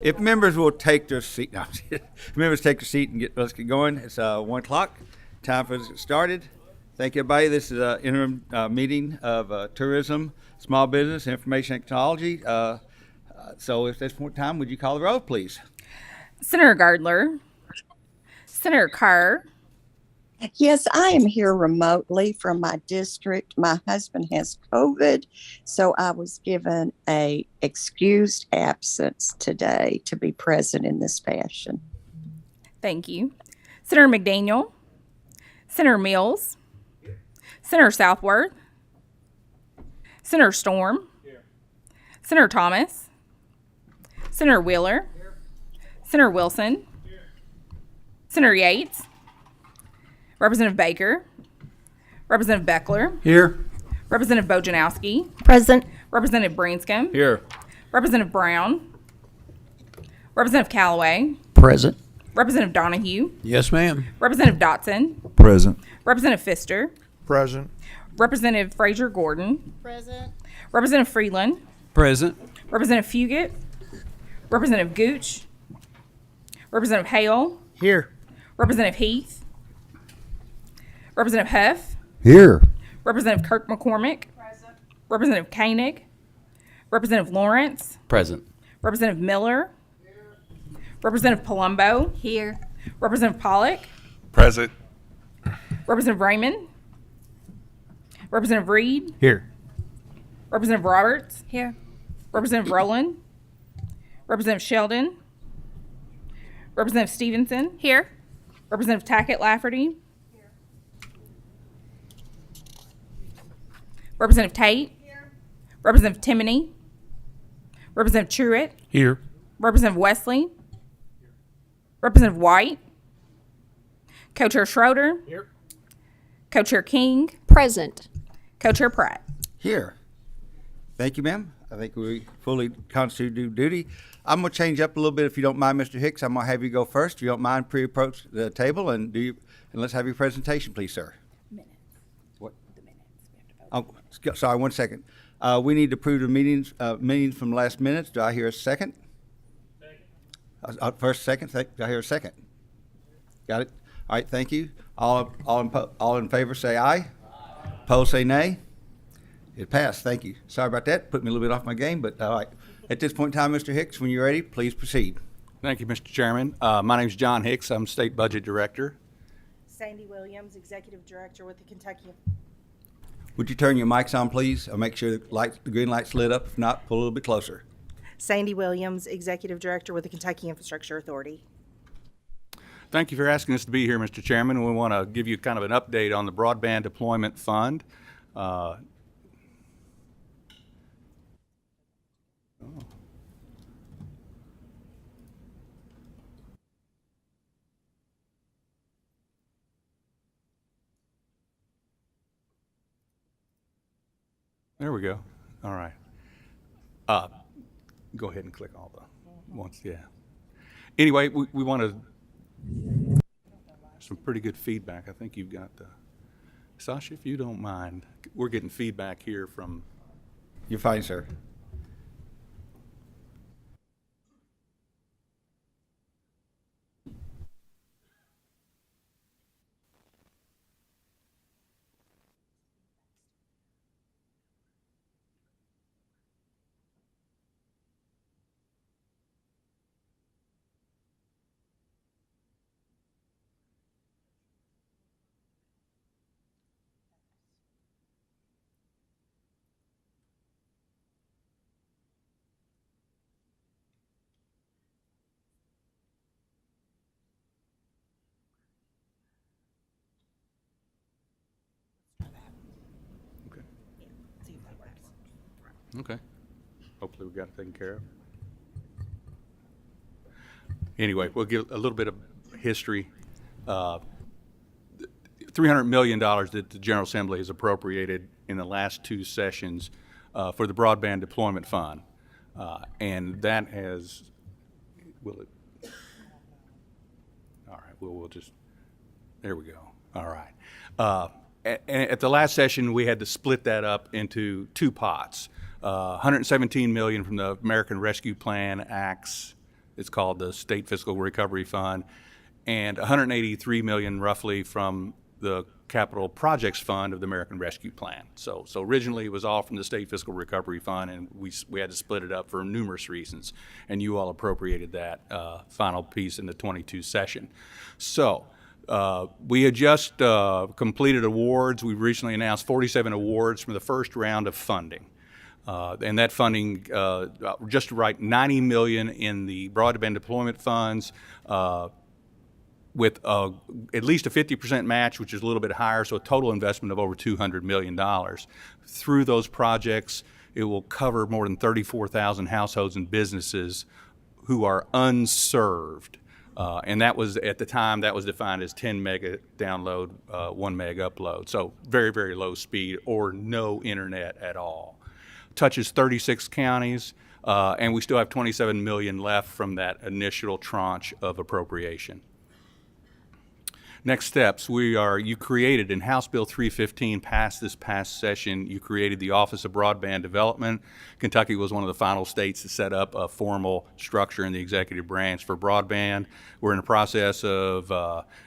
If members will take their seat, no, if members take their seat and let's get going. It's 1 o'clock. Time for us to get started. Thank you, everybody. This is an interim meeting of tourism, small business, information technology. So at this point in time, would you call the roll, please? Senator Gardler, Senator Carr. Yes, I am here remotely from my district. My husband has COVID, so I was given a excused absence today to be present in this fashion. Thank you. Senator McDaniel, Senator Mills, Senator Southworth, Senator Storm, Senator Thomas, Senator Wheeler, Senator Wilson, Senator Yates, Representative Baker, Representative Beckler, Here. Representative Bojanowski, Present. Representative Branscombe, Here. Representative Brown, Representative Callaway, Present. Representative Donahue, Yes, ma'am. Representative Dotson, Present. Representative Pfister, Present. Representative Frazier Gordon, Present. Representative Freeland, Present. Representative Fugit, Representative Gooch, Representative Hale, Here. Representative Heath, Representative Huff, Here. Representative Kirk McCormick, Representative Koenig, Representative Lawrence, Present. Representative Miller, Representative Palumbo, Here. Representative Pollock, Present. Representative Raymond, Representative Reed, Here. Representative Roberts, Here. Representative Rowland, Representative Sheldon, Representative Stevenson, Here. Representative Tackett Lafferty, Representative Tate, Representative Timoney, Representative Truitt, Here. Representative Wesley, Representative White, Co-Chair Schroeder, Here. Co-Chair King, Present. Co-Chair Pratt. Here. Thank you, ma'am. I think we fully constitute duty. I'm going to change up a little bit if you don't mind, Mr. Hicks. I'm going to have you go first. If you don't mind, pre-approach the table and let's have your presentation, please, sir. What? Oh, sorry, 1 second. We need to approve the meetings from last minutes. Do I hear a second? First, second. Do I hear a second? Got it. All right. Thank you. All in favor, say aye. Opposed, say nay. It passed. Thank you. Sorry about that. Put me a little bit off my game, but all right. At this point in time, Mr. Hicks, when you're ready, please proceed. Thank you, Mr. Chairman. My name is John Hicks. I'm State Budget Director. Sandy Williams, Executive Director with the Kentucky. Would you turn your mics on, please? I'll make sure the green light's lit up. If not, pull a little bit closer. Sandy Williams, Executive Director with the Kentucky Infrastructure Authority. Thank you for asking us to be here, Mr. Chairman. We want to give you kind of an update on the Broadband Deployment Fund. There we go. All right. Go ahead and click all the ones. Yeah. Anyway, we want to some pretty good feedback. I think you've got Sasha, if you don't mind, we're getting feedback here from. You're fine, sir. Okay. Hopefully we got it taken care of. Anyway, we'll give a little bit of history. $300 million that the General Assembly has appropriated in the last two sessions for the Broadband Deployment Fund. And that has, will it? All right, we'll just, there we go. All right. At the last session, we had to split that up into two pots. $117 million from the American Rescue Plan Acts It's called the State Fiscal Recovery Fund, and $183 million roughly from the Capital Projects Fund of the American Rescue Plan. So originally it was all from the State Fiscal Recovery Fund, and we had to split it up for numerous reasons, and you all appropriated that final piece in the 22 session. So we had just completed awards. We recently announced 47 awards from the first round of funding. And that funding, just right, $90 million in the broadband deployment funds, with at least a 50% match, which is a little bit higher, so a total investment of over $200 million. Through those projects, it will cover more than 34,000 households and businesses who are unserved. And that was, at the time, that was defined as 10 mega download, 1 meg upload. So very, very low speed or no internet at all. Touches 36 counties, and we still have $27 million left from that initial tranche of appropriation. Next steps, you created in House Bill 315, passed this past session, you created the Office of Broadband Development. Kentucky was one of the final states to set up a formal structure in the executive branch for broadband. We're in the process of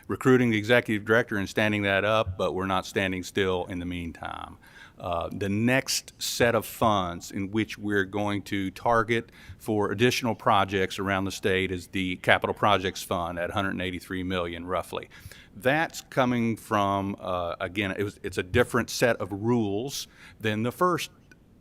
recruiting the executive director and standing that up, but we're not standing still in the meantime. The next set of funds in which we're going to target for additional projects around the state is the Capital Projects Fund at $183 million roughly. That's coming from, again, it's a different set of rules than the first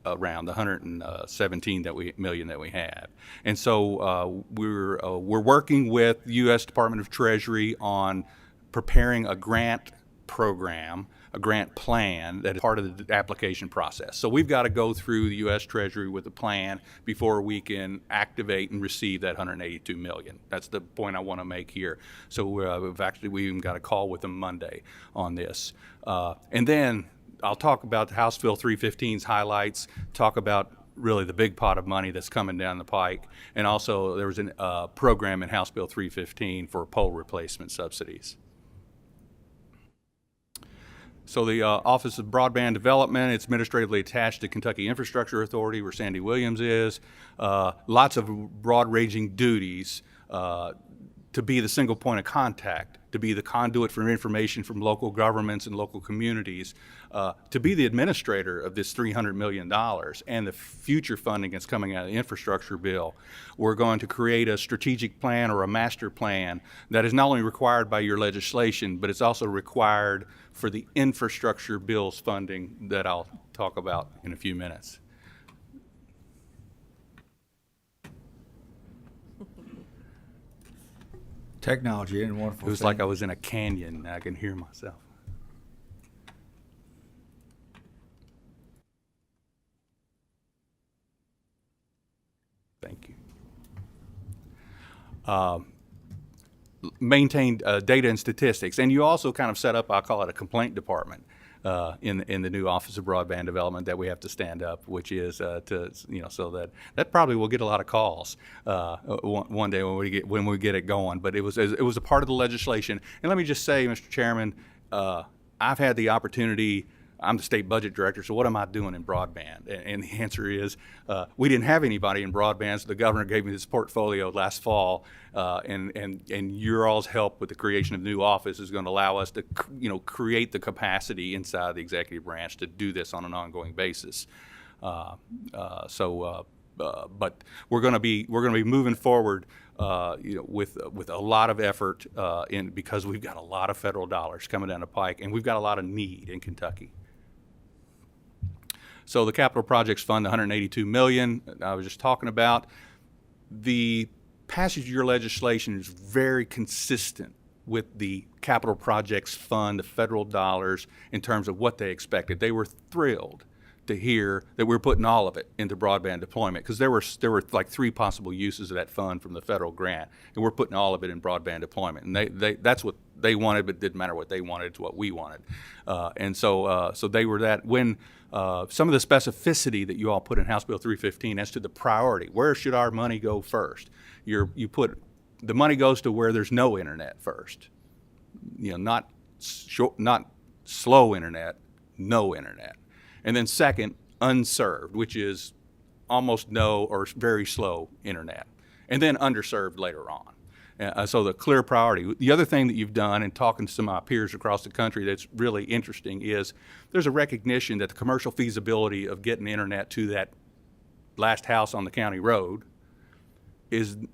round, the 117 million that we have. And so we're working with the U.S. Department of Treasury on preparing a grant program, a grant plan that is part of the application process. So we've got to go through the U.S. Treasury with a plan before we can activate and receive that $182 million. That's the point I want to make here. So we even got a call with them Monday on this. And then I'll talk about House Bill 315's highlights, talk about really the big pot of money that's coming down the pike. And also there was a program in House Bill 315 for pole replacement subsidies. So the Office of Broadband Development, it's administratively attached to Kentucky Infrastructure Authority, where Sandy Williams is. Lots of broad-ranging duties to be the single point of contact, to be the conduit for information from local governments and local communities, to be the administrator of this $300 million and the future funding that's coming out of the infrastructure bill. We're going to create a strategic plan or a master plan that is not only required by your legislation, but it's also required for the infrastructure bill's funding that I'll talk about in a few minutes. Technology isn't a wonderful It was thing. like I was in a canyon and I can hear myself. Thank you. Maintain data and statistics, and you also kind of set up, I'll call it a complaint department in the new Office of Broadband Development that we have to stand up, which is so that probably will get a lot of calls one day when we get it going. But it was a part of the legislation. And let me just say, Mr. Chairman, I've had the opportunity. I'm the state budget director, so what am I doing in broadband? And the answer is we didn't have anybody in broadband, so the governor gave me this portfolio last fall, and your all's help with the creation of the new office is going to allow us to create the capacity inside the executive branch to do this on an ongoing basis. But we're going to be moving forward with a lot of effort because we've got a lot of federal dollars coming down the pike, and we've got a lot of need in Kentucky. So the Capital Projects Fund, the $182 million I was just talking about, the passage of your legislation is very consistent with the Capital Projects Fund, the federal dollars, in terms of what they expected. They were thrilled to hear that we're putting all of it into broadband deployment, because there were like 3 possible uses of that fund from the federal grant, and we're putting all of it in broadband deployment. And that's what they wanted, but it didn't matter what they wanted, it's what we wanted. So they were that. When some of the specificity that you all put in House Bill 315 as to the priority, where should our money go first? You put the money goes to where there's no internet first. Not slow internet, no internet. And then second, unserved, which is almost no or very slow internet. and then underserved later on. So the clear priority. The other thing that you've done, in talking to some of my peers across the country that's really interesting, is there's a recognition that the commercial feasibility of getting internet to that last house on the county road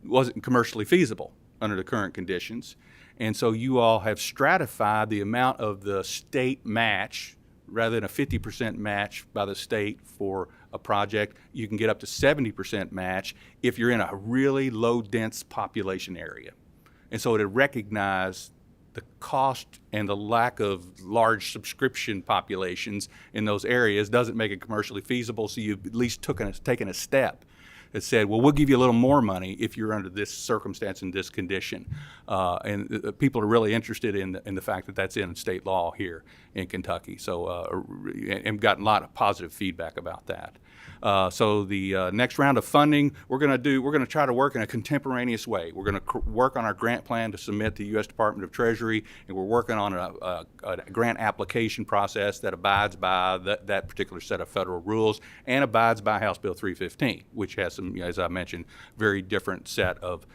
wasn't commercially feasible under the current conditions. And so you all have stratified the amount of the state match. Rather than a 50% match by the state for a project, you can get up to 70% match if you're in a really low dense population area. And so to recognize the cost and the lack of large subscription populations in those areas doesn't make it commercially feasible, so you've at least taken a step that said, well, we'll give you a little more money if you're under this circumstance and this condition. And people are really interested in the fact that that's in state law here in Kentucky. So, and gotten a lot of positive feedback about that. So the next round of funding, we're going to try to work in a contemporaneous way. We're going to work on our grant plan to submit to the U.S. Department of Treasury, and we're working on a grant application process that abides by that particular set of federal rules and abides by House Bill 315, which has some, as I mentioned, very different set of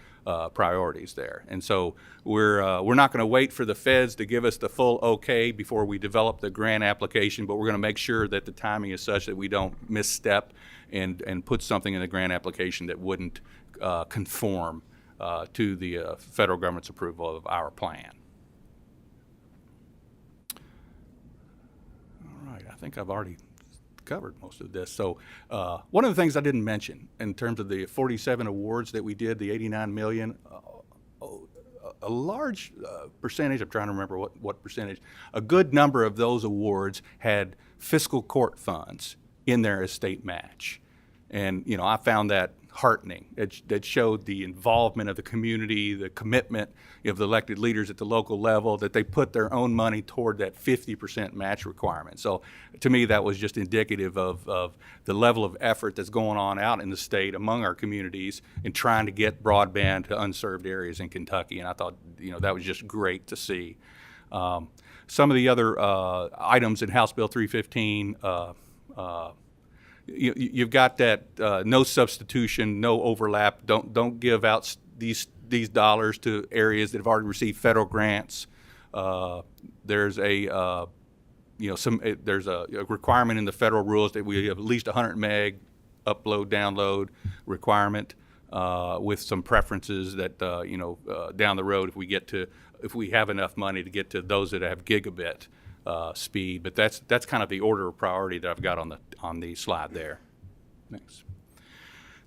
priorities there. And so we're not going to wait for the feds to give us the full okay before we develop the grant application, but we're going to make sure that the timing is such that we don't misstep and put something in the grant application that wouldn't conform to the federal government's approval of our plan. All right, I think I've already covered most of this. So one of the things I didn't mention in terms of the 47 awards that we did, the 89 million, a large percentage, I'm trying to remember what percentage, a good number of those awards had fiscal court funds in their estate match. And, you know, I found that heartening. That showed the involvement of the community, the commitment of the elected leaders at the local level, that they put their own money toward that 50% match requirement. So to me, that was just indicative of the level of effort that's going on out in the state among our communities in trying to get broadband to unserved areas in Kentucky. And I thought, you know, that was just great to see. Some of the other items in House Bill 315, you've got that no substitution, no overlap. Don't give out these dollars to areas that have already received federal grants. There's a there's a requirement in the federal rules that we have at least 100 meg upload download requirement with some preferences that down the road if we have enough money to get to those that have gigabit speed, but that's kind of the order of priority that I've got on the slide there. Next.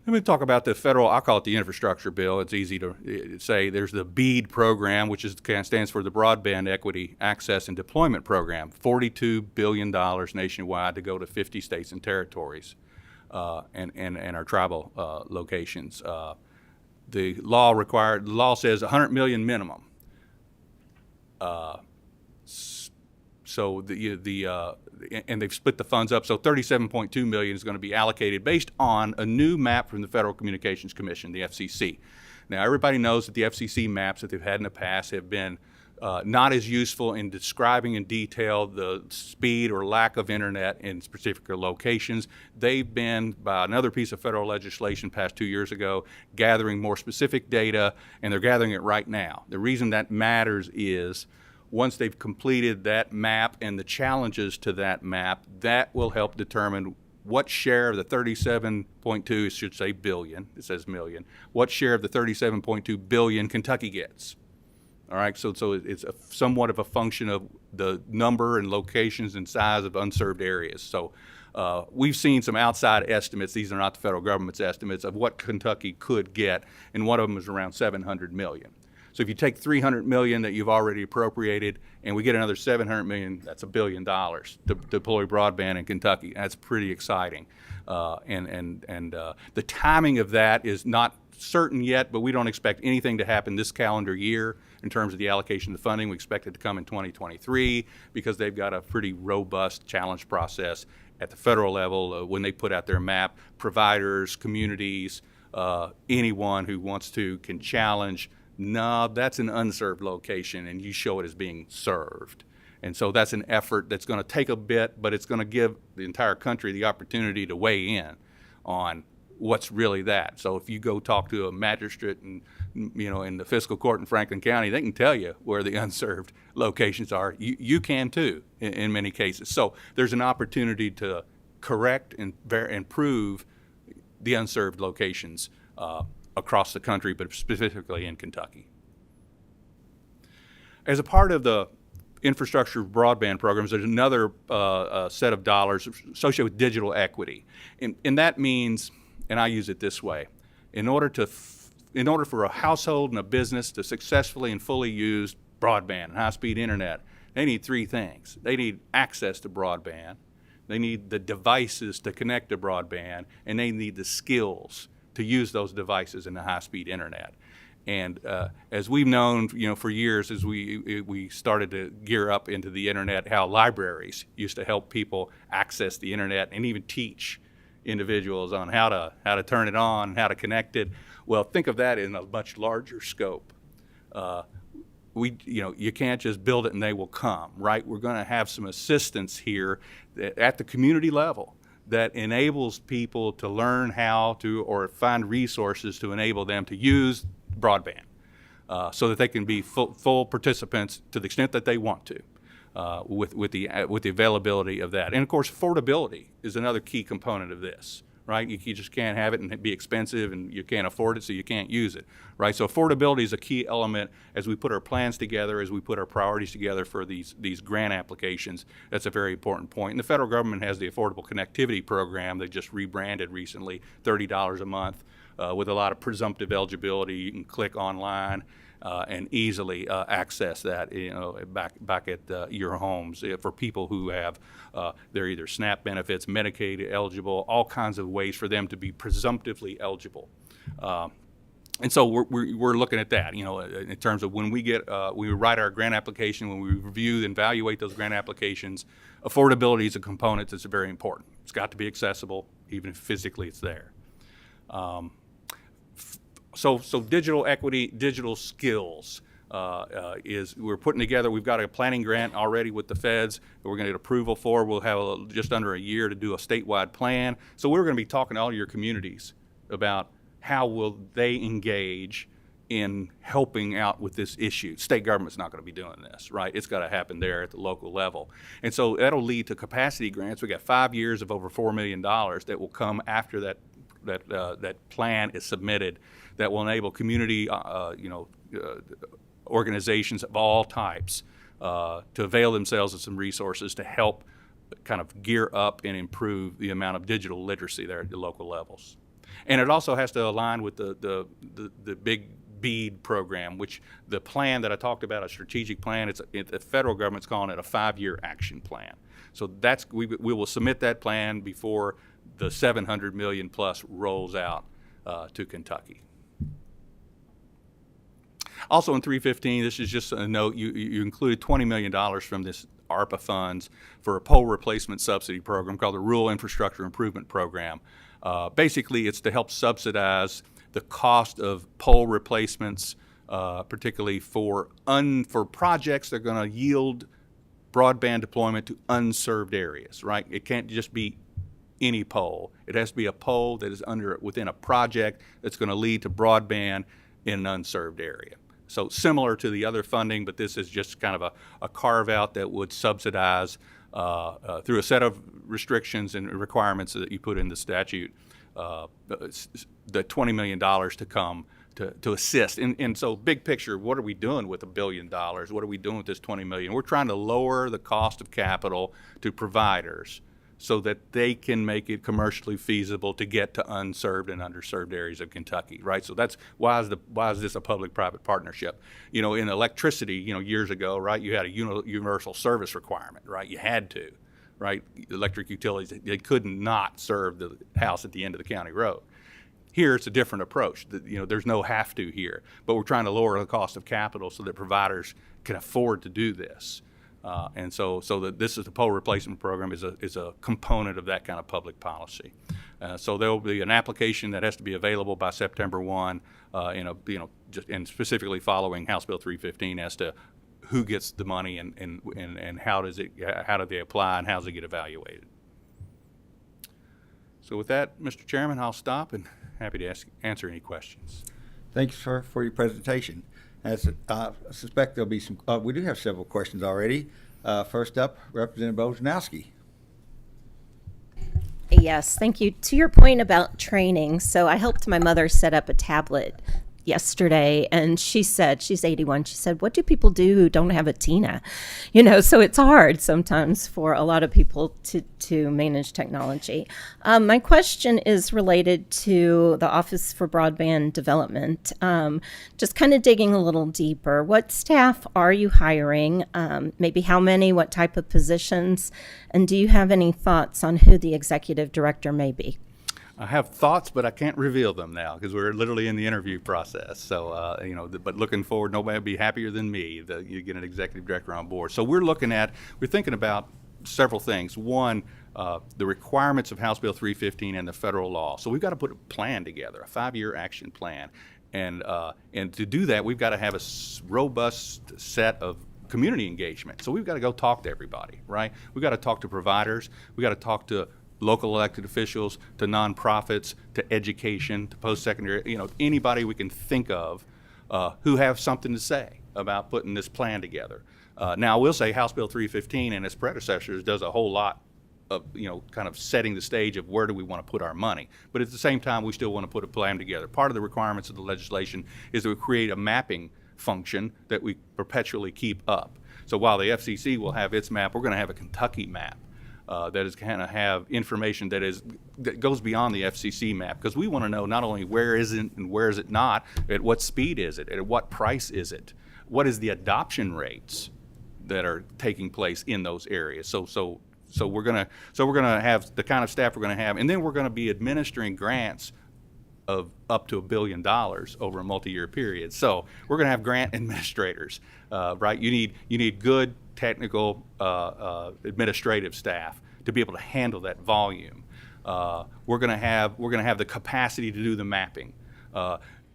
Let me talk about the federal, I call it the infrastructure bill. It's easy to say. There's the BEAD program, which stands for the Broadband Equity Access and Deployment Program, $42 billion nationwide to go to 50 states and territories and our tribal locations. The law says 100 million minimum. So and they've split the funds up. So 37.2 million is going to be allocated based on a new map from the Federal Communications Commission, the FCC. Now, everybody knows that the FCC maps that they've had in the past have been not as useful in describing in detail the speed or lack of internet in specific locations. They've been, by another piece of federal legislation passed 2 years ago, gathering more specific data, and they're gathering it right now. The reason that matters is once they've completed that map and the challenges to that map, that will help determine what share of the 37.2, it should say billion, it says million, what share of the 37.2 billion Kentucky gets. All right, so it's somewhat of a function of the number and locations and size of unserved areas. So we've seen some outside estimates, these are not the federal government's estimates, of what Kentucky could get, and one of them is around 700 million. So if you take 300 million that you've already appropriated and we get another 700 million, that's $1 billion to deploy broadband in Kentucky. That's pretty exciting. The timing of that is not certain yet, but we don't expect anything to happen this calendar year in terms of the allocation of funding. We expect it to come in 2023 because they've got a pretty robust challenge process at the federal level when they put out their map. Providers, communities, anyone who wants to can challenge, no, that's an unserved location, and you show it as being served. And so that's an effort that's going to take a bit, but it's going to give the entire country the opportunity to weigh in on what's really that. So if you go talk to a magistrate and, in the fiscal court in Franklin County, they can tell you where the unserved locations are. You can too in many cases. So there's an opportunity to correct and improve the unserved locations across the country, but specifically in Kentucky. As a part of the infrastructure broadband programs, there's another set of dollars associated with digital equity. And that means, and I use it this way, in order for a household and a business to successfully and fully use broadband and high-speed internet, they need three things. They need access to broadband, they need the devices to connect to broadband, and they need the skills to use those devices in the high-speed internet. And as we've known, for years, as we started to gear up into the internet, how libraries used to help people access the internet and even teach individuals on how to turn it on, how to connect it. Well, think of that in a much larger scope. You can't just build it and they will come, right? We're going to have some assistance here at the community level that enables people to learn how to, or find resources to enable them to use broadband so that they can be full participants to the extent that they want to with the availability of that. And of course, affordability is another key component of this, right? You just can't have it and be expensive and you can't afford it, so you can't use it, right? So affordability is a key element as we put our plans together, as we put our priorities together for these grant applications. That's a very important point. And the federal government has the Affordable Connectivity Program they just rebranded recently, $30 a month. With a lot of presumptive eligibility. You can click online and easily access that, back at your homes for people who have they're either SNAP benefits, Medicaid eligible, all kinds of ways for them to be presumptively eligible. And so we're looking at that, in terms of when we write our grant application, when we review and evaluate those grant applications, affordability is a component that's very important. It's got to be accessible, even if physically it's there. So digital equity, digital skills is we're putting together. We've got a planning grant already with the feds that we're going to get approval for. We'll have just under a year to do a statewide plan. So we're going to be talking to all your communities about how will they engage in helping out with this issue. State government's not going to be doing this, right? It's got to happen there at the local level. And so that'll lead to capacity grants. We got 5 years of over $4 million that will come after that plan is submitted, that will enable community organizations of all types to avail themselves of some resources to help kind of gear up and improve the amount of digital literacy there at the local levels. And it also has to align with the big BEAD program, which the plan that I talked about, a strategic plan, the federal government's calling it a 5-year action plan. So we will submit that plan before the $700 million plus rolls out to Kentucky. Also in 315, this is just a note, you included $20 million from this ARPA funds for a pole replacement subsidy program called the Rural Infrastructure Improvement Program. Basically, it's to help subsidize the cost of pole replacements, particularly for projects that are going to yield broadband deployment to unserved areas, right? It can't just be any pole. It has to be a pole that is within a project that's going to lead to broadband in an unserved area. So similar to the other funding, but this is just kind of a carve out that would subsidize through a set of restrictions and requirements that you put in the statute, the $20 million to come to assist. And so big picture, what are we doing with $1 billion? What are we doing with this $20 million? We're trying to lower the cost of capital to providers so that they can make it commercially feasible to get to unserved and underserved areas of Kentucky, right? So that's why is this a public-private partnership? In electricity, years ago, right, you had a universal service requirement, right? You had to, right? Electric utilities, they could not serve the house at the end of the county road. Here, it's a different approach. There's no have to here, but we're trying to lower the cost of capital so that providers can afford to do this. And so that this is the pole replacement program is a component of that kind of public policy. So there will be an application that has to be available by September 1, and specifically following House Bill 315 as to who gets the money and how do they apply and how does it get evaluated. So with that, Mr. Chairman, I'll stop and happy to answer any questions. Thank you, sir, for your presentation. As I suspect there'll be some, we do have several questions already. First up, Representative Bojanowski. Yes, thank you. To your point about training, so I helped my mother set up a tablet yesterday, and she said, she's 81, she said, what do people do who don't have a Tina? You know, so it's hard sometimes for a lot of people to manage technology. My question is related to the Office for Broadband Development. Just kind of digging a little deeper, what staff are you hiring? Maybe how many, what type of positions? And do you have any thoughts on who the executive director may be? I have thoughts, but I can't reveal them now because we're literally in the interview process. So, but looking forward, nobody will be happier than me that you get an executive director on board. So we're thinking about several things. One, the requirements of House Bill 315 and the federal law. So we've got to put a plan together, a 5-year action plan. And to do that, we've got to have a robust set of community engagement. So we've got to go talk to everybody, right? We've got to talk to providers. We've got to talk to local elected officials, to nonprofits, to education, to post-secondary, anybody we can think of who have something to say about putting this plan together. Now, I will say House Bill 315 and its predecessors does a whole lot of, kind of setting the stage of where do we want to put our money. But at the same time, we still want to put a plan together. Part of the requirements of the legislation is that we create a mapping function that we perpetually keep up. So while the FCC will have its map, we're going to have a Kentucky map. That is going to have information that goes beyond the FCC map, because we want to know not only where is it and where is it not, at what speed is it, at what price is it, what is the adoption rates that are taking place in those areas. So we're gonna have the kind of staff we're going to have, and then we're going to be administering grants of up to $1 billion over a multi-year period. So we're going to have grant administrators, right? You need good technical administrative staff to be able to handle that volume. We're going to have the capacity to do the mapping.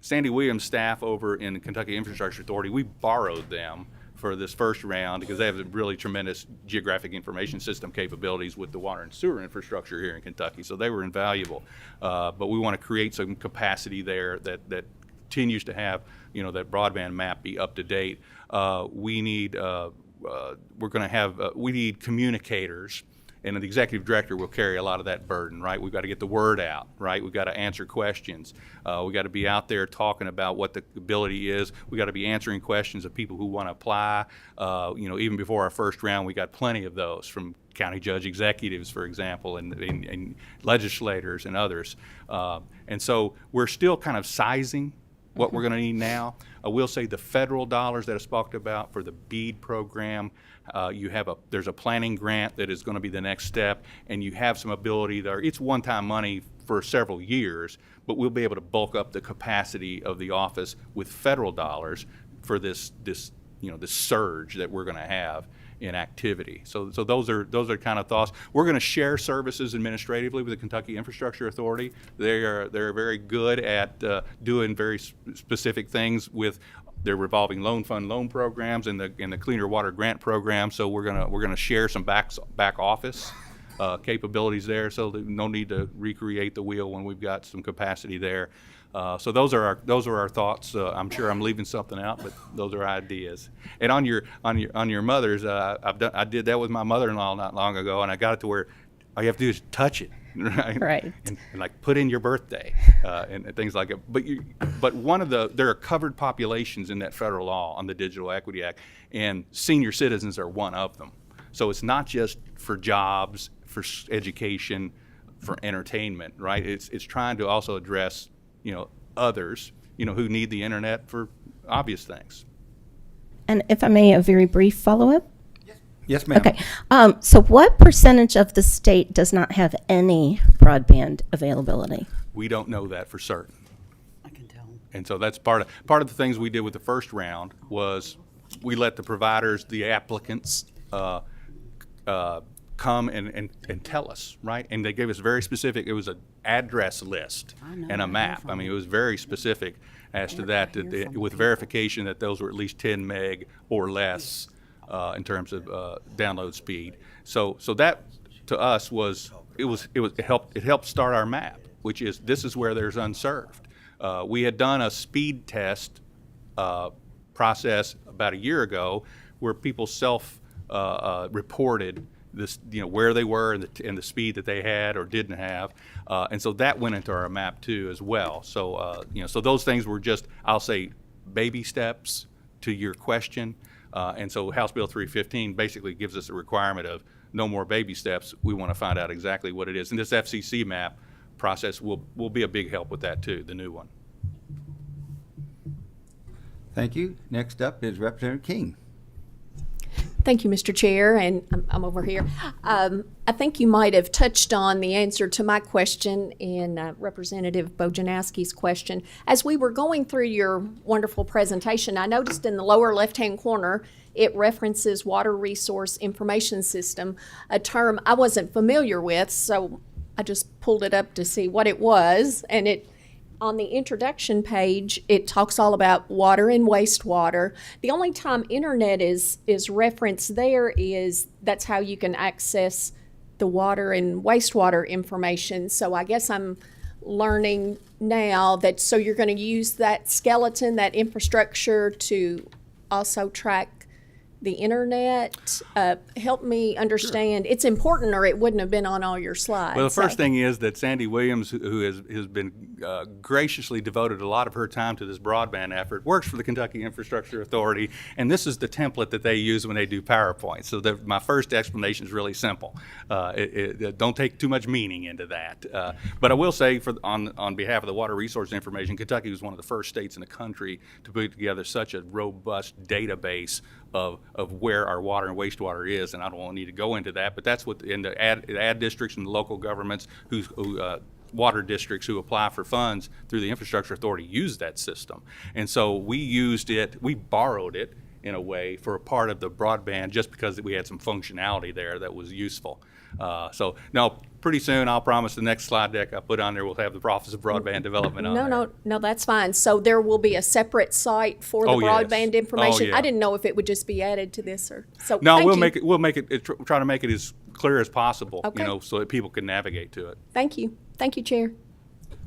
Sandy Williams' staff over in the Kentucky Infrastructure Authority, we borrowed them for this first round because they have really tremendous geographic information system capabilities with the water and sewer infrastructure here in Kentucky, so they were invaluable. But we want to create some capacity there that continues to have, that broadband map be up to date. We need communicators, and the executive director will carry a lot of that burden, right? We've got to get the word out, right? We've got to answer questions. We've got to be out there talking about what the ability is. We've got to be answering questions of people who want to apply. Even before our first round, we got plenty of those from county judge executives, for example, and legislators and others. And so we're still kind of sizing what we're going to need now. I will say the federal dollars that I spoke about for the BEAD program, there's a planning grant that is going to be the next step, and you have some ability there. It's one-time money for several years, but we'll be able to bulk up the capacity of the office with federal dollars for this surge that we're going to have in activity. So those are kind of thoughts. We're going to share services administratively with the Kentucky Infrastructure Authority. They're very good at doing very specific things with their revolving loan fund loan programs and the Cleaner Water Grant program. So we're gonna share some back office capabilities there. So no need to recreate the wheel when we've got some capacity there. So those are our thoughts. I'm sure I'm leaving something out, but those are ideas. And on your mother's, I did that with my mother-in-law not long ago, and I got it to where all you have to do is touch it, right? Right. And like put in your birthday and things like that. But there are covered populations in that federal law on the Digital Equity Act, and senior citizens are one of them. So it's not just for jobs, for education, for entertainment, right? It's trying to also address others, who need the internet for obvious things. And if I may, a very brief follow-up? Yes, ma'am. Okay. So what percentage of the state does not have any broadband availability? We don't know that for certain. I can tell. And so that's part of the things we did with the first round was we let the providers, the applicants, come and tell us, right? And they gave us very specific, it was an address list and a map. I mean, it was very specific as to that, with verification that those were at least 10 meg or less in terms of download speed. So that to us was it helped start our map, which is this is where there's unserved. We had done a speed test process about a year ago where people reported this, where they were and the speed that they had or didn't have, and so that went into our map too as well. So so those things were just, I'll say, baby steps to your question, and so House Bill 315 basically gives us a requirement of no more baby steps. We want to find out exactly what it is, and this FCC map process will be a big help with that too, the new one. Thank you. Next up is Representative King. Thank you, Mr. Chair, and I'm over here. I think you might have touched on the answer to my question in Representative Bojanowski's question. As we were going through your wonderful presentation, I noticed in the lower left-hand corner, it references Water Resource Information System, a term I wasn't familiar with, so I just pulled it up to see what it was, and on the introduction page, it talks all about water and wastewater. The only time internet is referenced there is that's how you can access the water and wastewater information. So I guess I'm learning now that so you're going to use that skeleton, that infrastructure to also track the internet. Help me understand. It's important or it wouldn't have been on all your slides. Well, the first thing is that Sandy Williams, who has been graciously devoted a lot of her time to this broadband effort, works for the Kentucky Infrastructure Authority, and this is the template that they use when they do PowerPoint. So my first explanation is really simple. Don't take too much meaning into that. But I will say, on behalf of the Water Resource Information, Kentucky was one of the first states in the country to put together such a robust database of where our water and wastewater is, and I don't need to go into that, but that's what in the ad districts and the local governments who water districts who apply for funds through the Infrastructure Authority use that system. And so we borrowed it in a way for a part of the broadband just because we had some functionality there that was useful. So no, pretty soon I'll promise the next slide deck I put on there will have the Office of Broadband Development on there. No, that's fine. So there will be a separate site for the broadband information. Yeah. I didn't know if it would just be added to this or so. No, thank you. we'll make it try to make it as clear as possible, Okay. so that people can navigate to it. Thank you, Chair.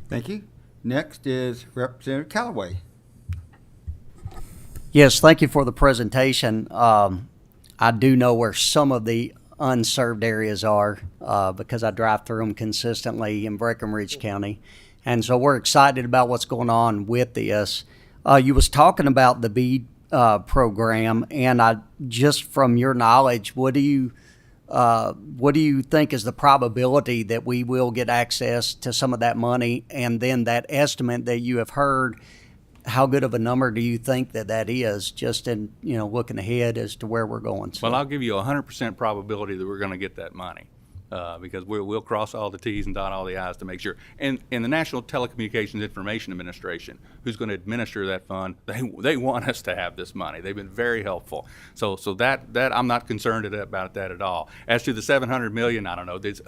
Thank you. Next is Representative Callaway. Yes, thank you for the presentation. I do know where some of the unserved areas are because I drive through them consistently in Breckinridge County. And so we're excited about what's going on with this. You was talking about the BEAD program, and just from your knowledge, what do you think is the probability that we will get access to some of that money? And then that estimate that you have heard, how good of a number do you think that is, just in looking ahead as to where we're going? So, Well, I'll give you 100% probability that we're going to get that money because we'll cross all the T's and dot all the I's to make sure. And the National Telecommunications Information Administration, who's going to administer that fund, they want us to have this money. They've been very helpful. So that I'm not concerned about that at all. As to the $700 million, I don't know. There's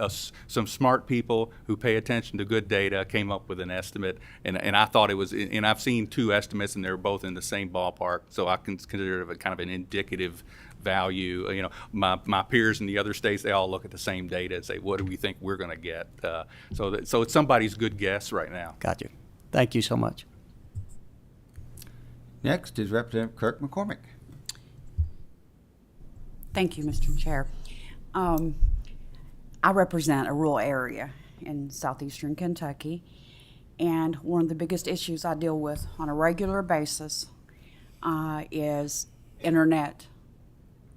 some smart people who pay attention to good data came up with an estimate, and I thought it was. And I've seen two estimates, and they're both in the same ballpark. So I consider it kind of an indicative value. My peers in the other states, they all look at the same data and say, what do we think we're going to get? So it's somebody's good guess right now. got you. Thank you so much. Next is Representative Kirk McCormick. Thank you, Mr. Chair. I represent a rural area in southeastern Kentucky, and one of the biggest issues I deal with on a regular basis is internet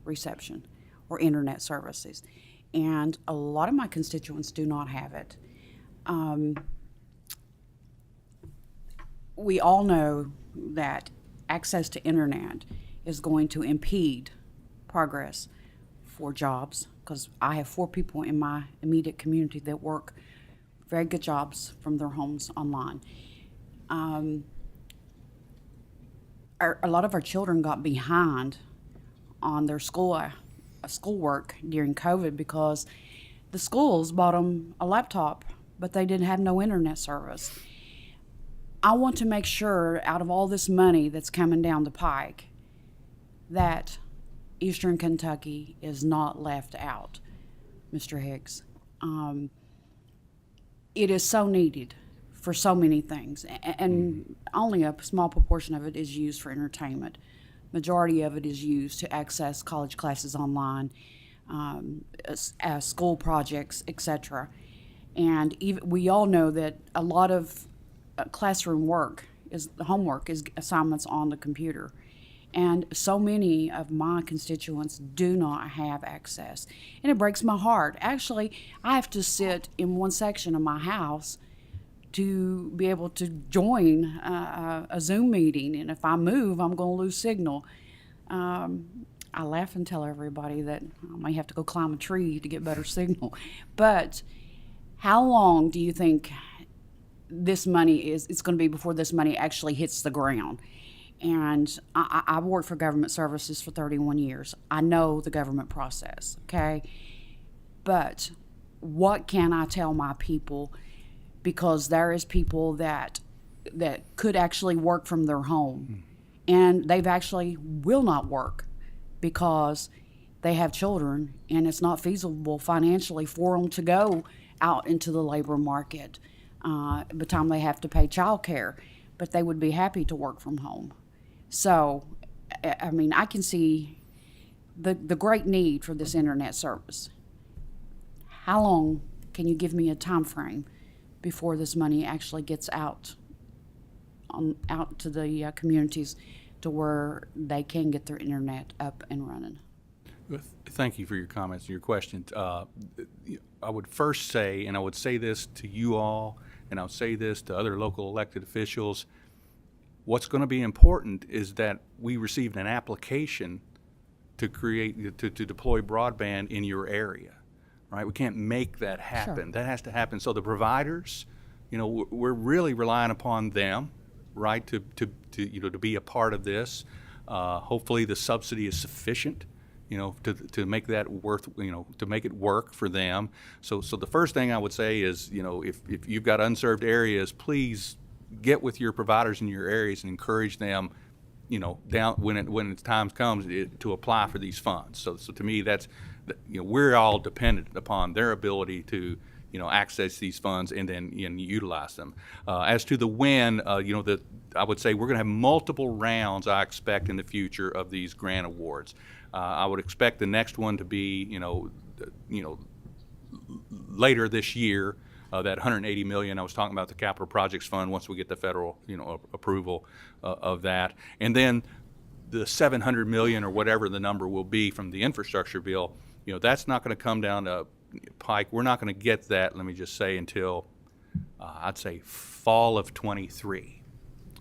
reception or internet services. And a lot of my constituents do not have it. We all know that access to internet is going to impede progress for jobs, because I have 4 people in my immediate community that work very good jobs from their homes online. A lot of our children got behind on their schoolwork during COVID because the schools bought them a laptop, but they didn't have no internet service. I want to make sure, out of all this money that's coming down the pike, that Eastern Kentucky is not left out, Mr. Hicks. it is so needed for so many things, and only a small proportion of it is used for entertainment. Majority of it is used to access college classes online, as school projects, etc. And even, we all know that a lot of classroom work is homework is assignments on the computer, and so many of my constituents do not have access, and it breaks my heart. Actually, I have to sit in one section of my house to be able to join a Zoom meeting, and if I move, I'm going to lose signal. I laugh and tell everybody that I may have to go climb a tree to get better signal. But how long do you think this money it's going to be before this money actually hits the ground? And I've worked for government services for 31 years. I know the government process, okay? But what can I tell my people? Because there is people that could actually work from their home, and they've actually will not work because they have children, and it's not feasible financially for them to go out into the labor market by the time they have to pay child care, but they would be happy to work from home. So, I mean, I can see the great need for this internet service. How long can you give me a time frame before this money actually gets out to the communities to where they can get their internet up and running? Thank you for your comments and your questions. I would first say, and I would say this to you all, and I'll say this to other local elected officials, what's going to be important is that we received an application to deploy broadband in your area, right? We can't make that happen. Sure. That has to happen. So the providers, we're really relying upon them, right, to be a part of this. Hopefully the subsidy is sufficient, to make that to make it work for them. So the first thing I would say is, if you've got unserved areas, please get with your providers in your areas and encourage them, down when time comes to apply for these funds. So to me, that's, we're all dependent upon their ability to, access these funds and then utilize them. As to the when, I would say we're going to have multiple rounds, I expect, in the future of these grant awards. I would expect the next one to be, later this year. That $180 million I was talking about, the capital projects fund, once we get the federal, approval of that, and then the $700 million or whatever the number will be from the infrastructure bill, that's not going to come down the pike. We're not going to get that, let me just say, until I'd say fall of '23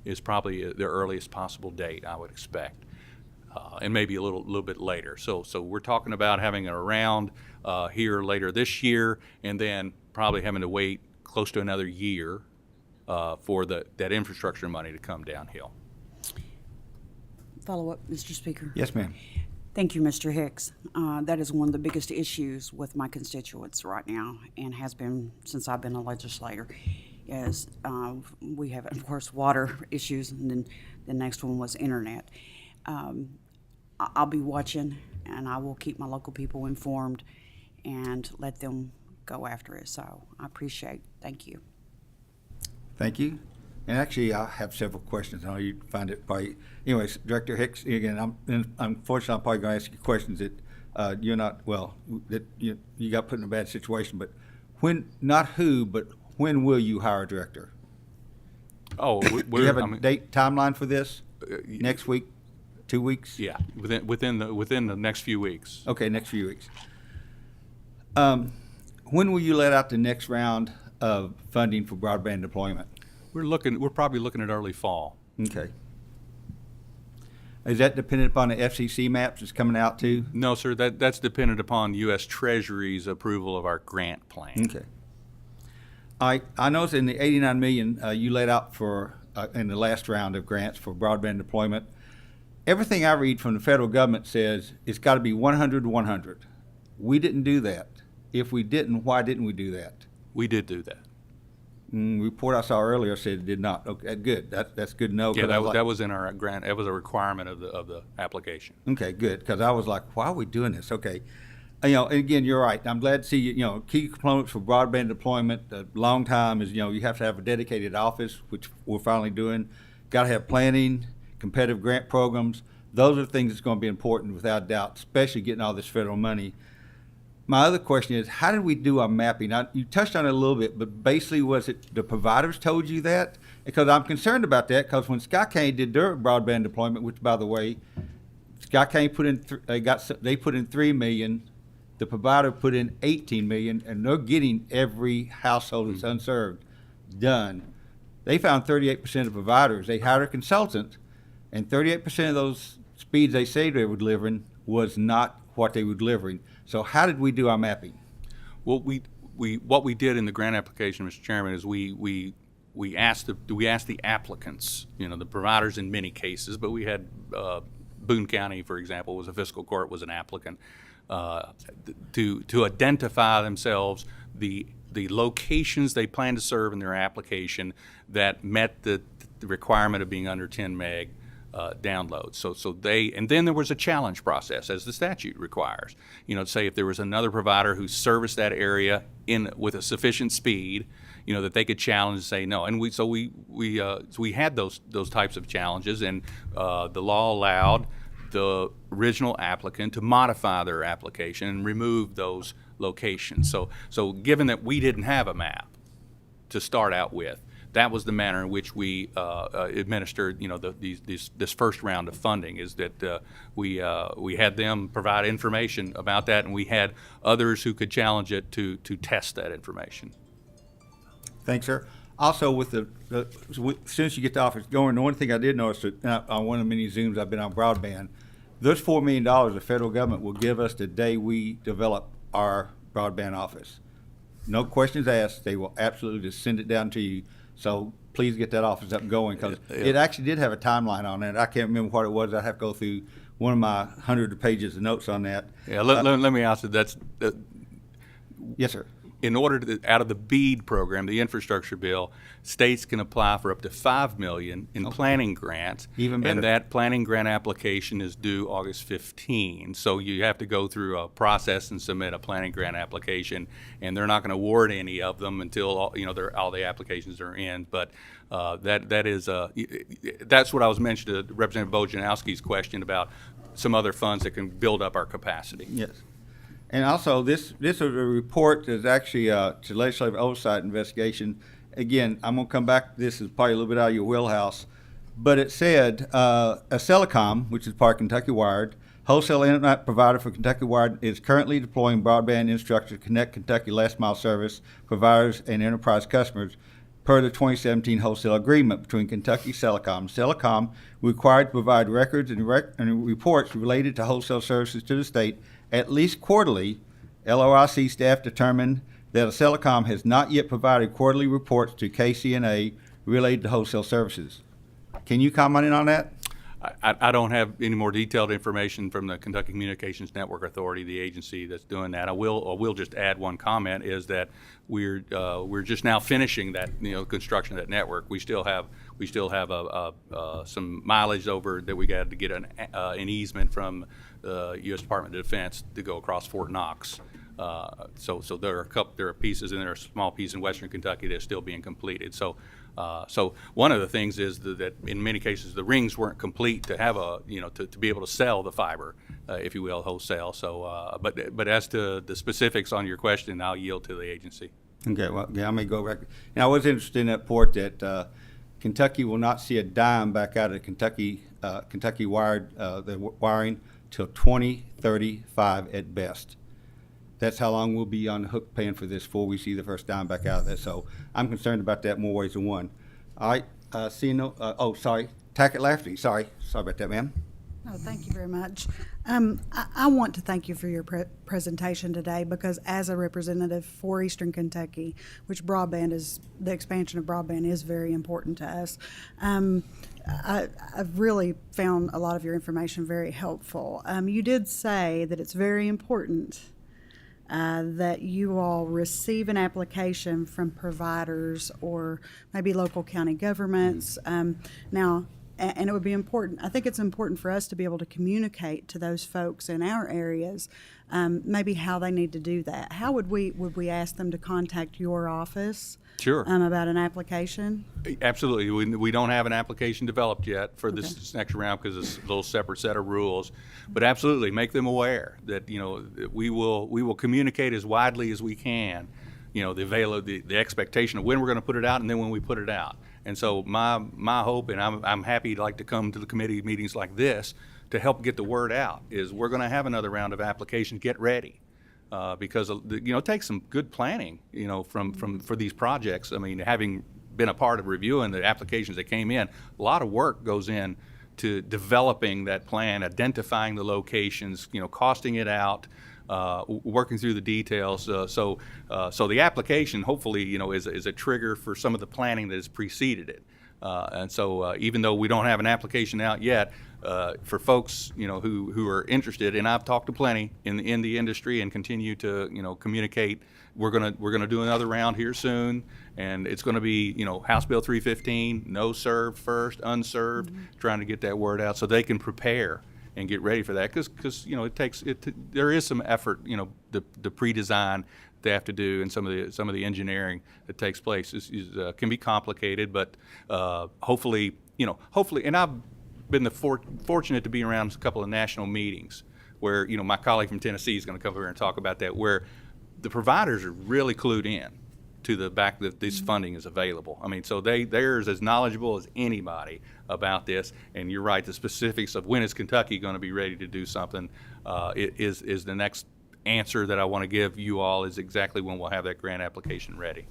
is probably the earliest possible date I would expect, and maybe a little bit later. So we're talking about having it around here later this year, and then probably having to wait close to another year for that infrastructure money to come downhill. Follow up, Mr. Speaker. Yes, ma'am. Thank you, Mr. Hicks. That is one of the biggest issues with my constituents right now, and has been since I've been a legislator, is we have, of course, water issues, and then the next one was internet. I'll be watching, and I will keep my local people informed and let them go after it. So I appreciate. Thank you. Thank you. And actually, I have several questions. I know you find it probably. Anyways, Director Hicks, again, unfortunately, I'm probably going to ask you questions that you're not, that you got put in a bad situation. But when, not who, but when will you hire a director? Oh, Do you have a date timeline for this? Next week? 2 weeks? Yeah, within the next few weeks. Okay, next few weeks. When will you let out the next round of funding for broadband deployment? We're probably looking at early fall. Okay. Is that dependent upon the FCC maps that's coming out too? No, sir. That's dependent upon U.S. Treasury's approval of our grant plan. Okay. I noticed in the $89 million you laid out for in the last round of grants for broadband deployment, everything I read from the federal government says it's got to be 100 to 100. We didn't do that. If we didn't, why didn't we do that? We did do that. Report I saw earlier said it did not. Okay, good. That's good to know. Yeah, that was in our grant. That was a requirement of the application. Okay, good. Because I was like, why are we doing this? Okay. You know, and again, you're right. I'm glad to see, you know, key components for broadband deployment, a long time is, you know, you have to have a dedicated office, which we're finally doing. Got to have planning, competitive grant programs. Those are things that's going to be important without doubt, especially getting all this federal money. My other question is, how did we do our mapping? Now, you touched on it a little bit, but basically, was it the providers told you that? Because I'm concerned about that, because when Sky Cane did their broadband deployment, which, by the way, Sky Cane put in, they put in $3 million. The provider put in $18 million, and they're getting every household that's unserved done. They found 38% of providers. They hired a consultant, and 38% of those speeds they say they were delivering was not what they were delivering. So how did we do our mapping? Well, what we did in the grant application, Mr. Chairman, is we asked the applicants, you know, the providers in many cases, but we had Boone County, for example, was a fiscal court, was an applicant, to identify themselves the locations they plan to serve in their application that met the requirement of being under 10 meg download. And then there was a challenge process, as the statute requires. You know, say if there was another provider who serviced that area with a sufficient speed, you know, that they could challenge and say no. And we had those types of challenges, and the law allowed the original applicant to modify their application and remove those locations. So given that we didn't have a map to start out with, that was the manner in which we administered, you know, this first round of funding. Is that we had them provide information about that, and we had others who could challenge it to test that information. Thanks, sir. Also, with as soon as you get the office going, the one thing I did notice on one of the many Zooms I've been on broadband, those $4 million the federal government will give us the day we develop our broadband office. No questions asked. They will absolutely just send it down to you. So please get that office up and going, because it actually did have a timeline on it. I can't remember what it was. I'd have to go through one of my 100 pages of notes on that. Yeah, let me ask you, Yes, sir. in order to, out of the BEAD program, the infrastructure bill, states can apply for up to $5 million in planning grants. Even better. And that planning grant application is due August 15. So you have to go through a process and submit a planning grant application, and they're not going to award any of them until all the applications are in. But that's what I was mentioning to Representative Bojanowski's question about some other funds that can build up our capacity. Yes. And also, this is a report that's actually to legislative oversight investigation. Again, I'm going to come back to this. Is probably a little bit out of your wheelhouse. But it said, Accelicom, which is part of Kentucky Wired, wholesale internet provider for Kentucky Wired, is currently deploying broadband infrastructure to connect Kentucky last mile service providers and enterprise customers per the 2017 wholesale agreement between Kentucky Telecom. Telecom required to provide records and reports related to wholesale services to the state at least quarterly. LOIC staff determined that Telecom has not yet provided quarterly reports to KCNA related to wholesale services. Can you comment on that? I don't have any more detailed information from the Kentucky Communications Network Authority, the agency that's doing that. I will just add one comment, is that we're just now finishing that construction of that network. We still have some mileage over that we got to get an easement from the U.S. Department of Defense to go across Fort Knox. So there are pieces, and there are a small piece in Western Kentucky that's still being completed. So one of the things is that in many cases the rings weren't complete to have to be able to sell the fiber, if you will, wholesale. So but as to the specifics on your question, I'll yield to the agency. Okay, well, yeah, I may go back. And I was interested in that report that Kentucky will not see a dime back out of Kentucky Wired, the wiring, till 2035 at best. That's how long we'll be on the hook paying for this before we see the first dime back out of that. So I'm concerned about that more ways than one. All right, Tackett Lafferty. Sorry about that, ma'am. Oh, thank you very much. I want to thank you for your presentation today, because as a representative for Eastern Kentucky, which the expansion of broadband is very important to us, I've really found a lot of your information very helpful. You did say that it's very important that you all receive an application from providers or maybe local county governments. Now, and it would be important. I think it's important for us to be able to communicate to those folks in our areas, maybe how they need to do that. How would we ask them to contact your office? Sure. About an application? Absolutely. We don't have an application developed yet for this next round because it's a little separate set of rules. But absolutely, make them aware that, that we will communicate as widely as we can, the expectation of when we're going to put it out and then when we put it out. And so my hope, and I'm happy to come to the committee meetings like this to help get the word out, is we're going to have another round of applications. Get ready. Because it takes some good planning, for these projects. I mean, having been a part of reviewing the applications that came in, a lot of work goes in to developing that plan, identifying the locations, costing it out, working through the details. So the application hopefully, is a trigger for some of the planning that has preceded it. And so even though we don't have an application out yet, for folks who are interested, and I've talked to plenty in the industry and continue to communicate, we're gonna do another round here soon, and it's gonna be House Bill 315, no served first, unserved, trying to get that word out so they can prepare and get ready for that, because there is some effort, the pre-design they have to do, and some of the engineering that takes place can be complicated, but hopefully, and I've been fortunate to be around a couple of national meetings where my colleague from Tennessee is going to come over here and talk about that, where the providers are really clued in to the fact that this funding is available. I mean, so they're as knowledgeable as anybody about this. And you're right, the specifics of when is Kentucky going to be ready to do something is the next answer that I want to give you all, is exactly when we'll have that grant application ready.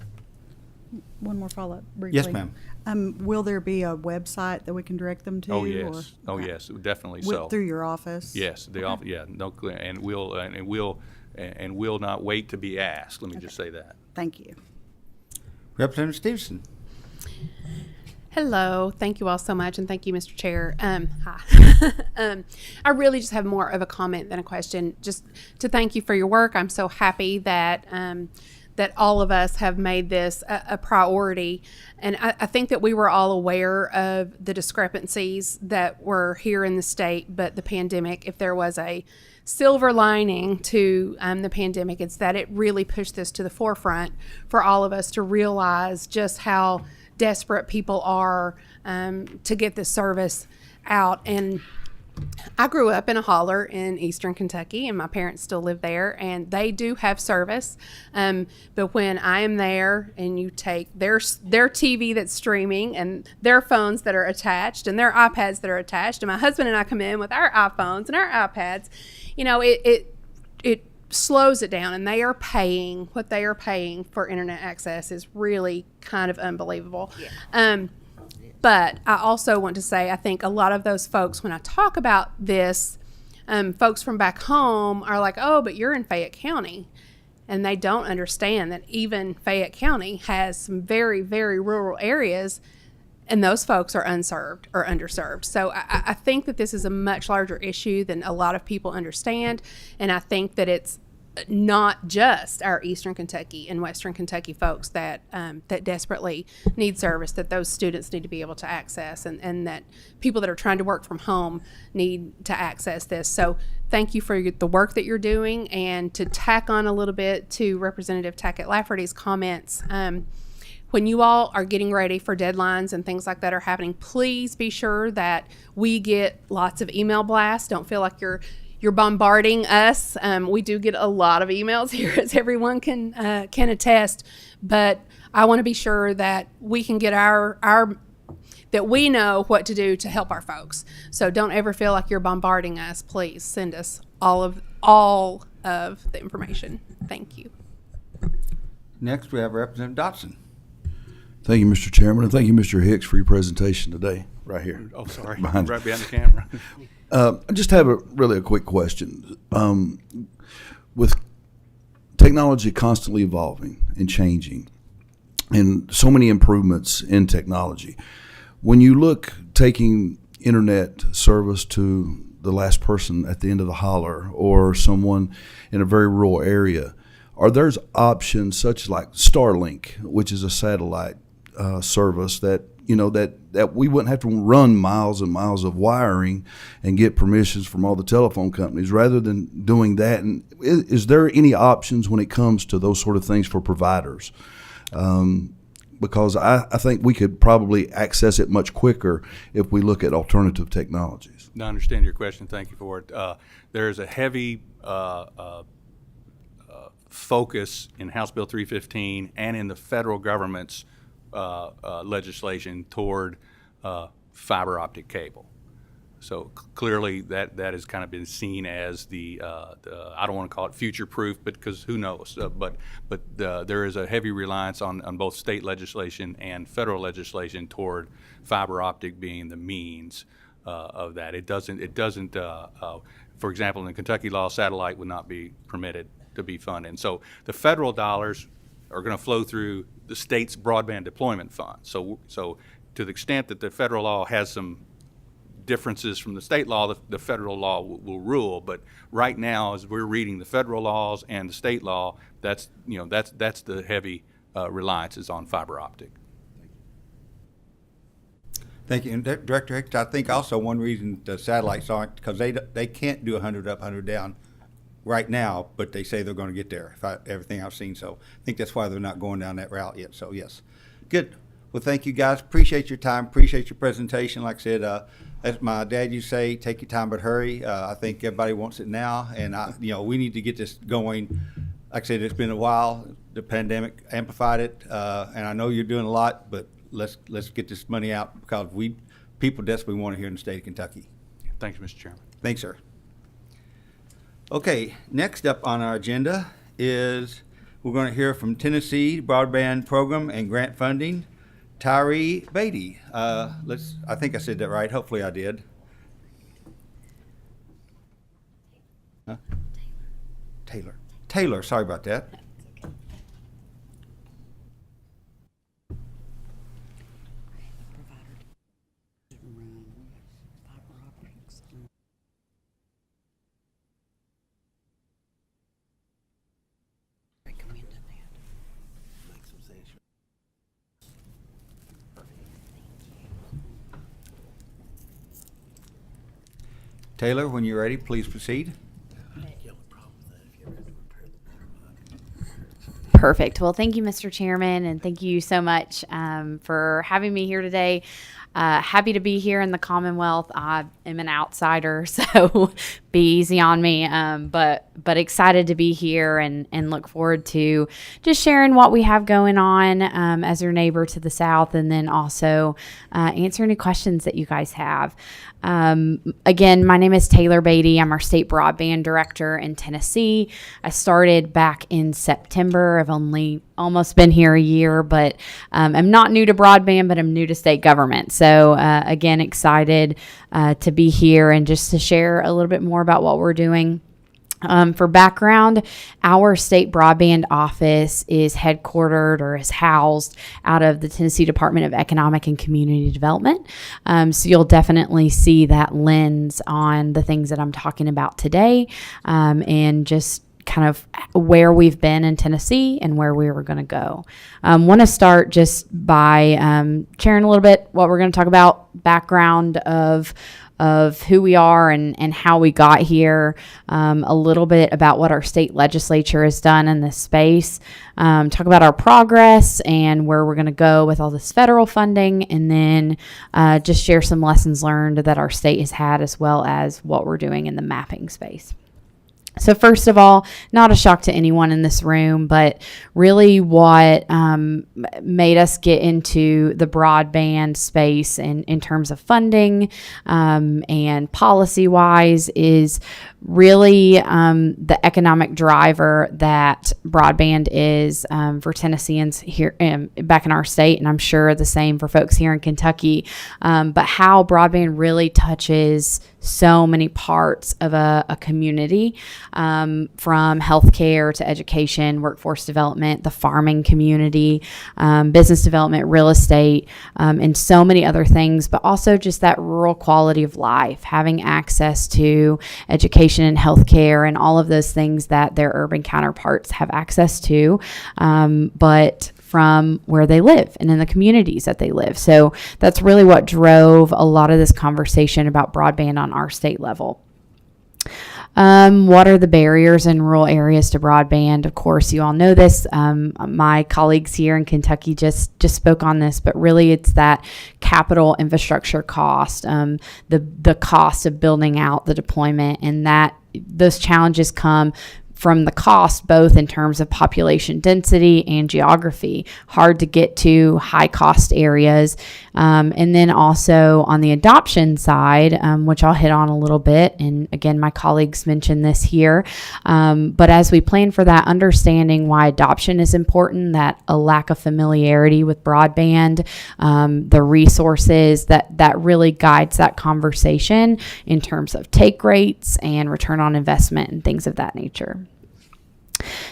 One more follow-up briefly. Yes, ma'am. Will there be a website that we can direct them to? Oh yes, yes, definitely so. Through your office? Yes, and we'll not wait to be asked. Let me just say that. Thank you. Representative Stevenson. Hello, thank you all so much, and thank you, Mr. Chair. Hi. I really just have more of a comment than a question. Just to thank you for your work. I'm so happy that that all of us have made this a priority, and I think that we were all aware of the discrepancies that were here in the state. But the pandemic, if there was a silver lining to the pandemic, it's that it really pushed this to the forefront for all of us to realize just how desperate people are to get this service out. And I grew up in a holler in eastern Kentucky, and my parents still live there, and they do have service. But when I am there and you take their TV that's streaming and their phones that are attached and their iPads that are attached, and my husband and I come in with our iPhones and our iPads, it slows it down, and they are paying what they are paying for internet access is really kind of unbelievable. Yeah. But I also want to say, I think a lot of those folks, when I talk about this, folks from back home are like, oh, but you're in Fayette County. And they don't understand that even Fayette County has some very, very rural areas, and those folks are unserved or underserved. So I think that this is a much larger issue than a lot of people understand. And I think that it's not just our Eastern Kentucky and Western Kentucky folks that desperately need service, that those students need to be able to access, and that people that are trying to work from home need to access this. So thank you for the work that you're doing. And to tack on a little bit to Representative Tackett-Lafferty's comments, when you all are getting ready for deadlines and things like that are happening, please be sure that we get lots of email blasts. Don't feel like you're bombarding us. We do get a lot of emails here, as everyone can attest. But I want to be sure that we can get that we know what to do to help our folks. So don't ever feel like you're bombarding us. Please send us all of the information. Thank you. Next, we have Representative Dotson. Thank you, Mr. Chairman, and thank you, Mr. Hicks, for your presentation today, right here. Oh, sorry. Behind Right behind the camera. I just have a quick question. With technology constantly evolving and changing, and so many improvements in technology, when you look taking internet service to the last person at the end of the holler or someone in a very rural area, are there options such like Starlink, which is a satellite service that that we wouldn't have to run miles and miles of wiring and get permissions from all the telephone companies rather than doing that. And is there any options when it comes to those sort of things for providers? Because I think we could probably access it much quicker if we look at alternative technologies. I understand your question. Thank you for it. There is a heavy focus in House Bill 315 and in the federal government's legislation toward fiber optic cable. So clearly that has kind of been seen as the I don't want to call it future-proof, but because who knows? But there is a heavy reliance on both state legislation and federal legislation toward fiber optic being the means of that. It doesn't. For example, in the Kentucky law, satellite would not be permitted to be funded. And so the federal dollars are going to flow through the state's broadband deployment fund. So to the extent that the federal law has some differences from the state law, the federal law will rule. But right now, as we're reading the federal laws and the state law, that's the heavy reliance is on fiber optic. Thank you. And Director Hicks, I think also one reason the satellites aren't, because they can't do 100 up, 100 down right now, but they say they're going to get there, everything I've seen. So I think that's why they're not going down that route yet. So yes. Good. Well, thank you guys. Appreciate your time. Appreciate your presentation. Like I said, as my dad used to say, take your time but hurry. I think everybody wants it now, and we need to get this going. Like I said, it's been a while. The pandemic amplified it, and I know you're doing a lot, but let's get this money out because people desperately want it here in the state of Kentucky. Thank you, Mr. Chairman. Thanks, sir. Okay, next up on our agenda is we're going to hear from Tennessee Broadband Program and Grant Funding, Tyree Beatty. I think I said that right. Hopefully I did. Huh? Taylor, sorry about that. Taylor, when you're ready, please proceed. Perfect. Well, thank you, Mr. Chairman, and thank you so much for having me here today. Happy to be here in the Commonwealth. I am an outsider, so be easy on me. But excited to be here and look forward to just sharing what we have going on as your neighbor to the south, and then also answer any questions that you guys have. Again, my name is Taylor Beatty. I'm our state broadband director in Tennessee. I started back in September. I've only almost been here a year, but I'm not new to broadband, but I'm new to state government. So again, excited to be here and just to share a little bit more about what we're doing. For background, our state broadband office is headquartered or is housed out of the Tennessee Department of Economic and Community Development. So you'll definitely see that lens on the things that I'm talking about today, and just kind of where we've been in Tennessee and where we were going to go. Want to start just by sharing a little bit what we're going to talk about, background of who we are and how we got here, a little bit about what our state legislature has done in this space, talk about our progress and where we're going to go with all this federal funding, and then just share some lessons learned that our state has had, as well as what we're doing in the mapping space. So first of all, not a shock to anyone in this room, but really what made us get into the broadband space in terms of funding and policy-wise is really the economic driver that broadband is for Tennesseans here back in our state, and I'm sure the same for folks here in Kentucky, but how broadband really touches so many parts of a community, from healthcare to education, workforce development, the farming community, business development, real estate, and so many other things, but also just that rural quality of life, having access to education and healthcare and all of those things that their urban counterparts have access to. But from where they live and in the communities that they live. So that's really what drove a lot of this conversation about broadband on our state level. What are the barriers in rural areas to broadband? Of course, you all know this. My colleagues here in Kentucky just spoke on this, but really it's that capital infrastructure cost, the cost of building out the deployment, and that those challenges come from the cost, both in terms of population density and geography, hard to get to, high cost areas. And then also on the adoption side, which I'll hit on a little bit. And again, my colleagues mentioned this here. But as we plan for that, understanding why adoption is important, that a lack of familiarity with broadband, the resources that really guides that conversation in terms of take rates and return on investment and things of that nature.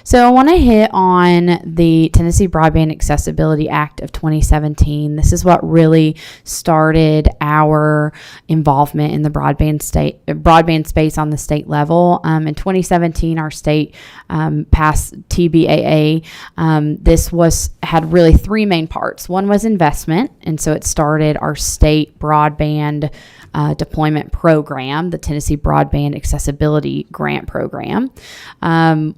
So I want to hit on the Tennessee Broadband Accessibility Act of 2017. This is what really started our involvement in the broadband space on the state level. In 2017, our state passed TBAA. This had really three main parts. One was investment, and so it started our state broadband deployment program, the Tennessee Broadband Accessibility Grant Program.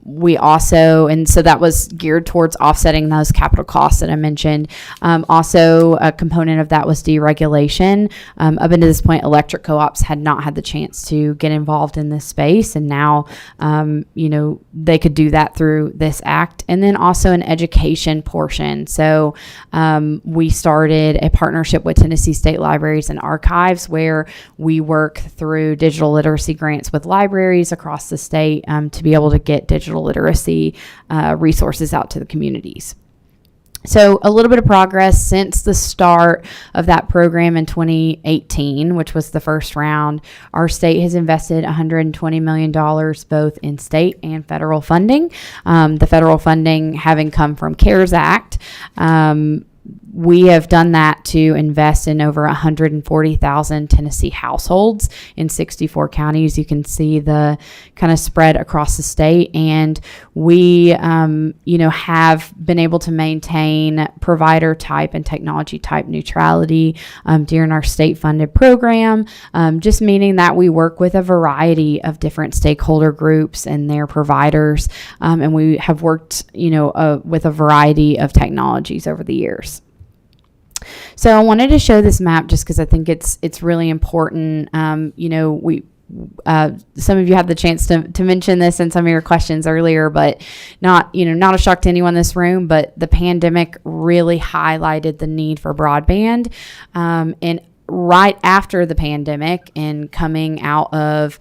We also, and so that was geared towards offsetting those capital costs that I mentioned. Also, a component of that was deregulation. Up until this point, electric co-ops had not had the chance to get involved in this space, and now, they could do that through this act. And then also an education portion. So we started a partnership with Tennessee State Libraries and Archives, where we work through digital literacy grants with libraries across the state to be able to get digital literacy resources out to the communities. So a little bit of progress since the start of that program in 2018, which was the first round. Our state has invested $120 million both in state and federal funding. The federal funding having come from CARES Act. We have done that to invest in over 140,000 Tennessee households in 64 counties. You can see the kind of spread across the state. And we, have been able to maintain provider type and technology type neutrality during our state funded program, just meaning that we work with a variety of different stakeholder groups and their providers. And we have worked, with a variety of technologies over the years. So I wanted to show this map just because I think it's really important. Some of you had the chance to mention this in some of your questions earlier, but not a shock to anyone in this room, but the pandemic really highlighted the need for broadband. And right after the pandemic and coming out of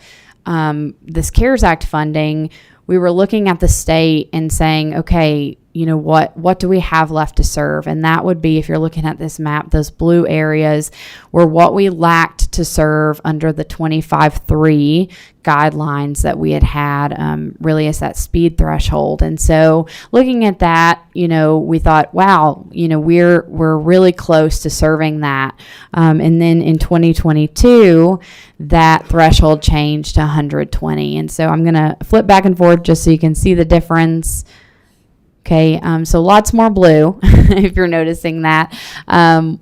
this CARES Act funding, we were looking at the state and saying, okay, what do we have left to serve? And that would be, if you're looking at this map, those blue areas were what we lacked to serve under the 25.3 guidelines that we had really as that speed threshold. And so looking at that, we thought, wow, we're really close to serving that. And then in 2022, that threshold changed to 120. And so I'm going to flip back and forth just so you can see the difference. Okay, so lots more blue, if you're noticing that.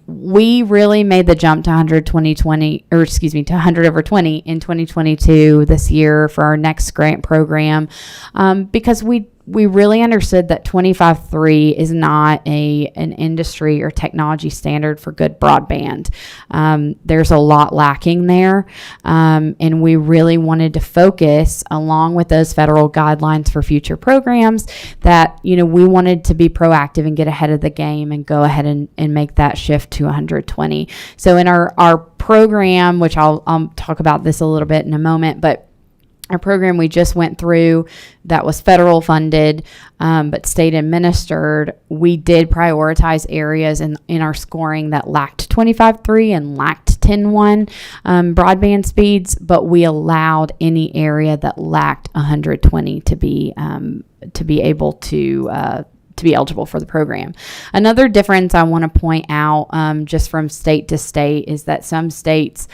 We really made the jump to 100 over 20 in 2022 this year for our next grant program, because we really understood that 25.3 is not an industry or technology standard for good broadband. There's a lot lacking there, and we really wanted to focus, along with those federal guidelines for future programs, that we wanted to be proactive and get ahead of the game and go ahead and make that shift to 120. So in our program, which I'll talk about this a little bit in a moment, but our program we just went through that was federal funded, but state administered, we did prioritize areas in our scoring that lacked 25.3 and lacked 10.1 broadband speeds, but we allowed any area that lacked 120 to be able to be eligible for the program. Another difference I want to point out, just from state to state, is that some states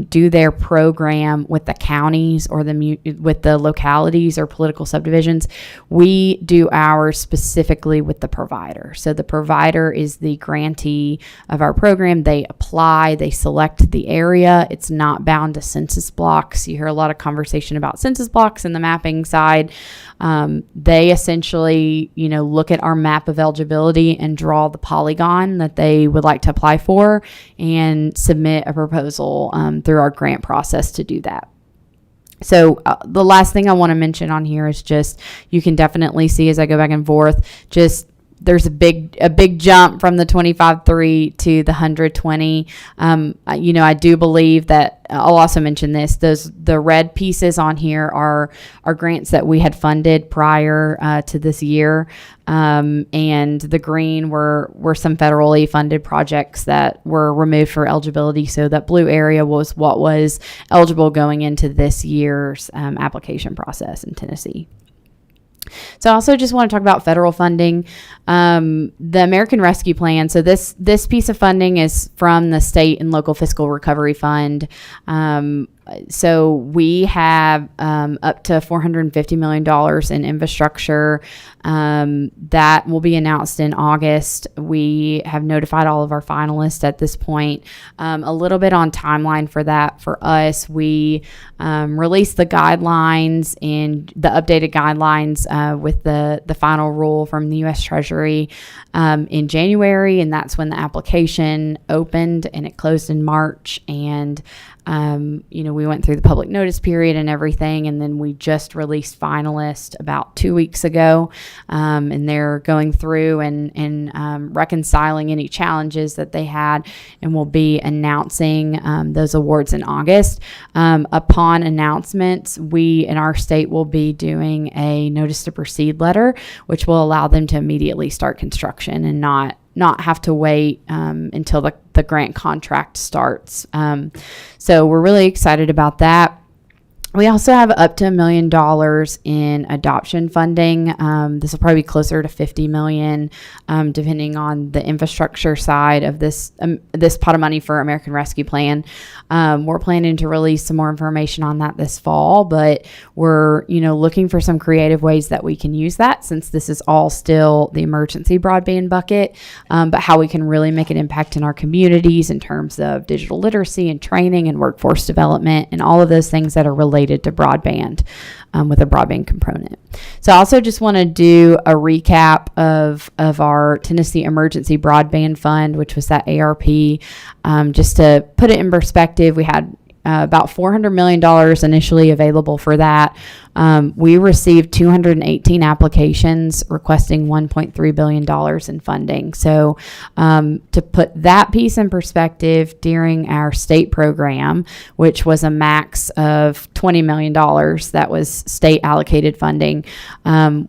do their program with the counties or with the localities or political subdivisions. We do ours specifically with the provider. So the provider is the grantee of our program. They apply, they select the area. It's not bound to census blocks. You hear a lot of conversation about census blocks in the mapping side. They essentially, look at our map of eligibility and draw the polygon that they would like to apply for and submit a proposal through our grant process to do that. So the last thing I want to mention on here is just, you can definitely see as I go back and forth, just there's a big jump from the 25.3 to the 120. I do believe that I'll also mention this. The red pieces on here are grants that we had funded prior to this year, and the green were some federally funded projects that were removed for eligibility. So that blue area was what was eligible going into this year's application process in Tennessee. So I also just want to talk about federal funding. The American Rescue Plan. So this piece of funding is from the state and local fiscal recovery fund. So we have up to $450 million in infrastructure that will be announced in August. We have notified all of our finalists at this point. A little bit on timeline for that for us. We released the guidelines and the updated guidelines with the final rule from the U.S. Treasury in January, and that's when the application opened, and it closed in March. And we went through the public notice period and everything, and then we just released finalists about 2 weeks ago, and they're going through and reconciling any challenges that they had, and we'll be announcing those awards in August. Upon announcements, we in our state will be doing a notice to proceed letter, which will allow them to immediately start construction and not have to wait until the grant contract starts. So we're really excited about that. We also have up to $1 million in adoption funding. This will probably be closer to $50 million, depending on the infrastructure side of this pot of money for American Rescue Plan. We're planning to release some more information on that this fall, but we're looking for some creative ways that we can use that, since this is all still the emergency broadband bucket, but how we can really make an impact in our communities in terms of digital literacy and training and workforce development and all of those things that are related to broadband, with a broadband component. So I also just want to do a recap of our Tennessee Emergency Broadband Fund, which was that ARP. Just to put it in perspective, we had about $400 million initially available for that. We received 218 applications requesting $1.3 billion in funding. So to put that piece in perspective, during our state program, which was a max of $20 million, that was state allocated funding,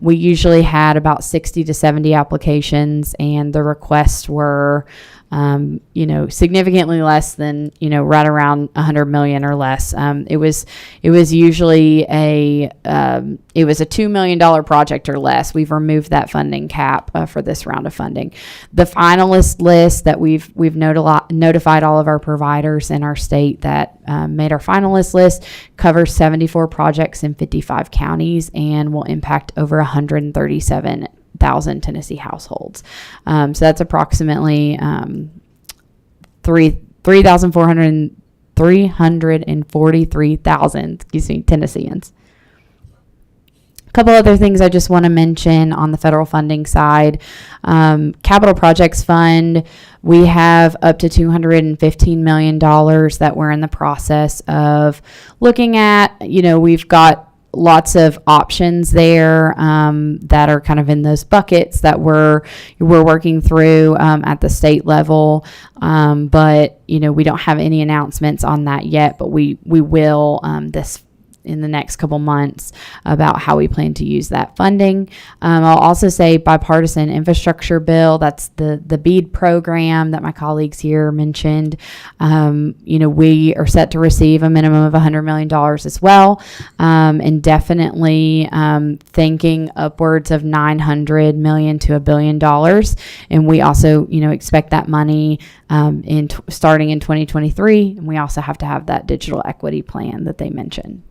we usually had about 60 to 70 applications, and the requests were significantly less than, right around 100 million or less. It was usually a $2 million project or less. We've removed that funding cap for this round of funding. The finalist list that we've notified all of our providers in our state that made our finalist list covers 74 projects in 55 counties and will impact over 137,000 Tennessee households. So that's approximately 343,000 Tennesseans. A couple other things I just want to mention on the federal funding side. Capital Projects Fund, we have up to $215 million that we're in the process of looking at. We've got lots of options there that are kind of in those buckets that we're working through at the state level, but we don't have any announcements on that yet, but we will in the next couple months about how we plan to use that funding. I'll also say bipartisan infrastructure bill. That's the BEAD program that my colleagues here mentioned. We are set to receive a minimum of $100 million as well, and definitely thinking upwards of $900 million to $1 billion. And we also, expect that money starting in 2023, and we also have to have that digital equity plan that they mentioned.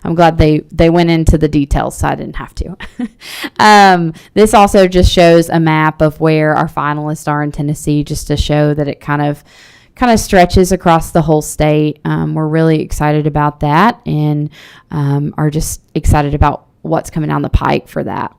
I'm glad they went into the details, so I didn't have to. This also just shows a map of where our finalists are in Tennessee, just to show that it kind of stretches across the whole state. We're really excited about that, and are just excited about what's coming down the pike for that.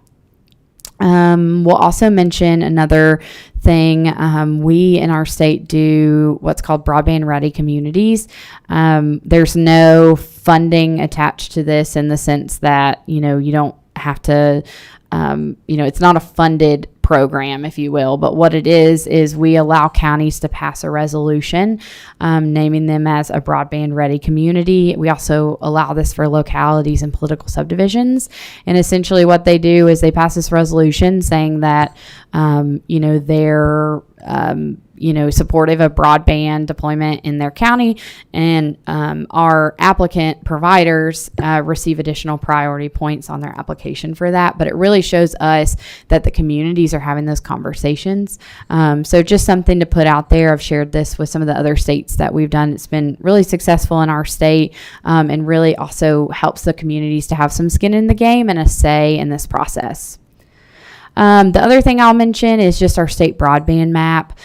We'll also mention another thing. We in our state do what's called broadband ready communities. There's no funding attached to this in the sense that, you don't have to, it's not a funded program, if you will, but what it is we allow counties to pass a resolution naming them as a broadband ready community. We also allow this for localities and political subdivisions, and essentially what they do is they pass this resolution saying that they're supportive of broadband deployment in their county, and our applicant providers receive additional priority points on their application for that. But it really shows us that the communities are having those conversations. So just something to put out there. I've shared this with some of the other states that we've done. It's been really successful in our state, and really also helps the communities to have some skin in the game and a say in this process. The other thing I'll mention is just our state broadband map.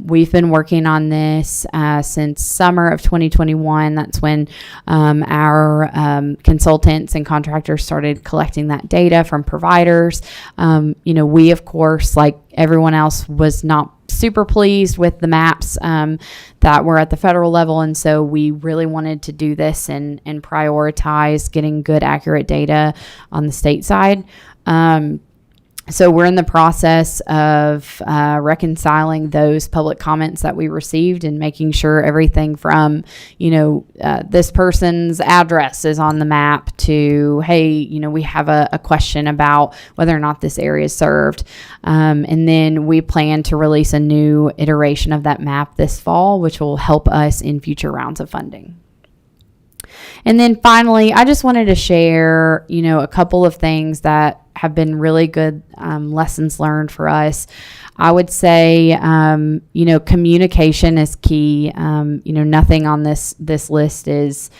We've been working on this since summer of 2021. That's when our consultants and contractors started collecting that data from providers. We, of course, like everyone else, was not super pleased with the maps that were at the federal level, and so we really wanted to do this and prioritize getting good, accurate data on the state side. So we're in the process of reconciling those public comments that we received and making sure everything from, this person's address is on the map to, hey, we have a question about whether or not this area is served. And then we plan to release a new iteration of that map this fall, which will help us in future rounds of funding. And then finally, I just wanted to share, a couple of things that have been really good lessons learned for us. I would say, communication is key. Nothing on this list is,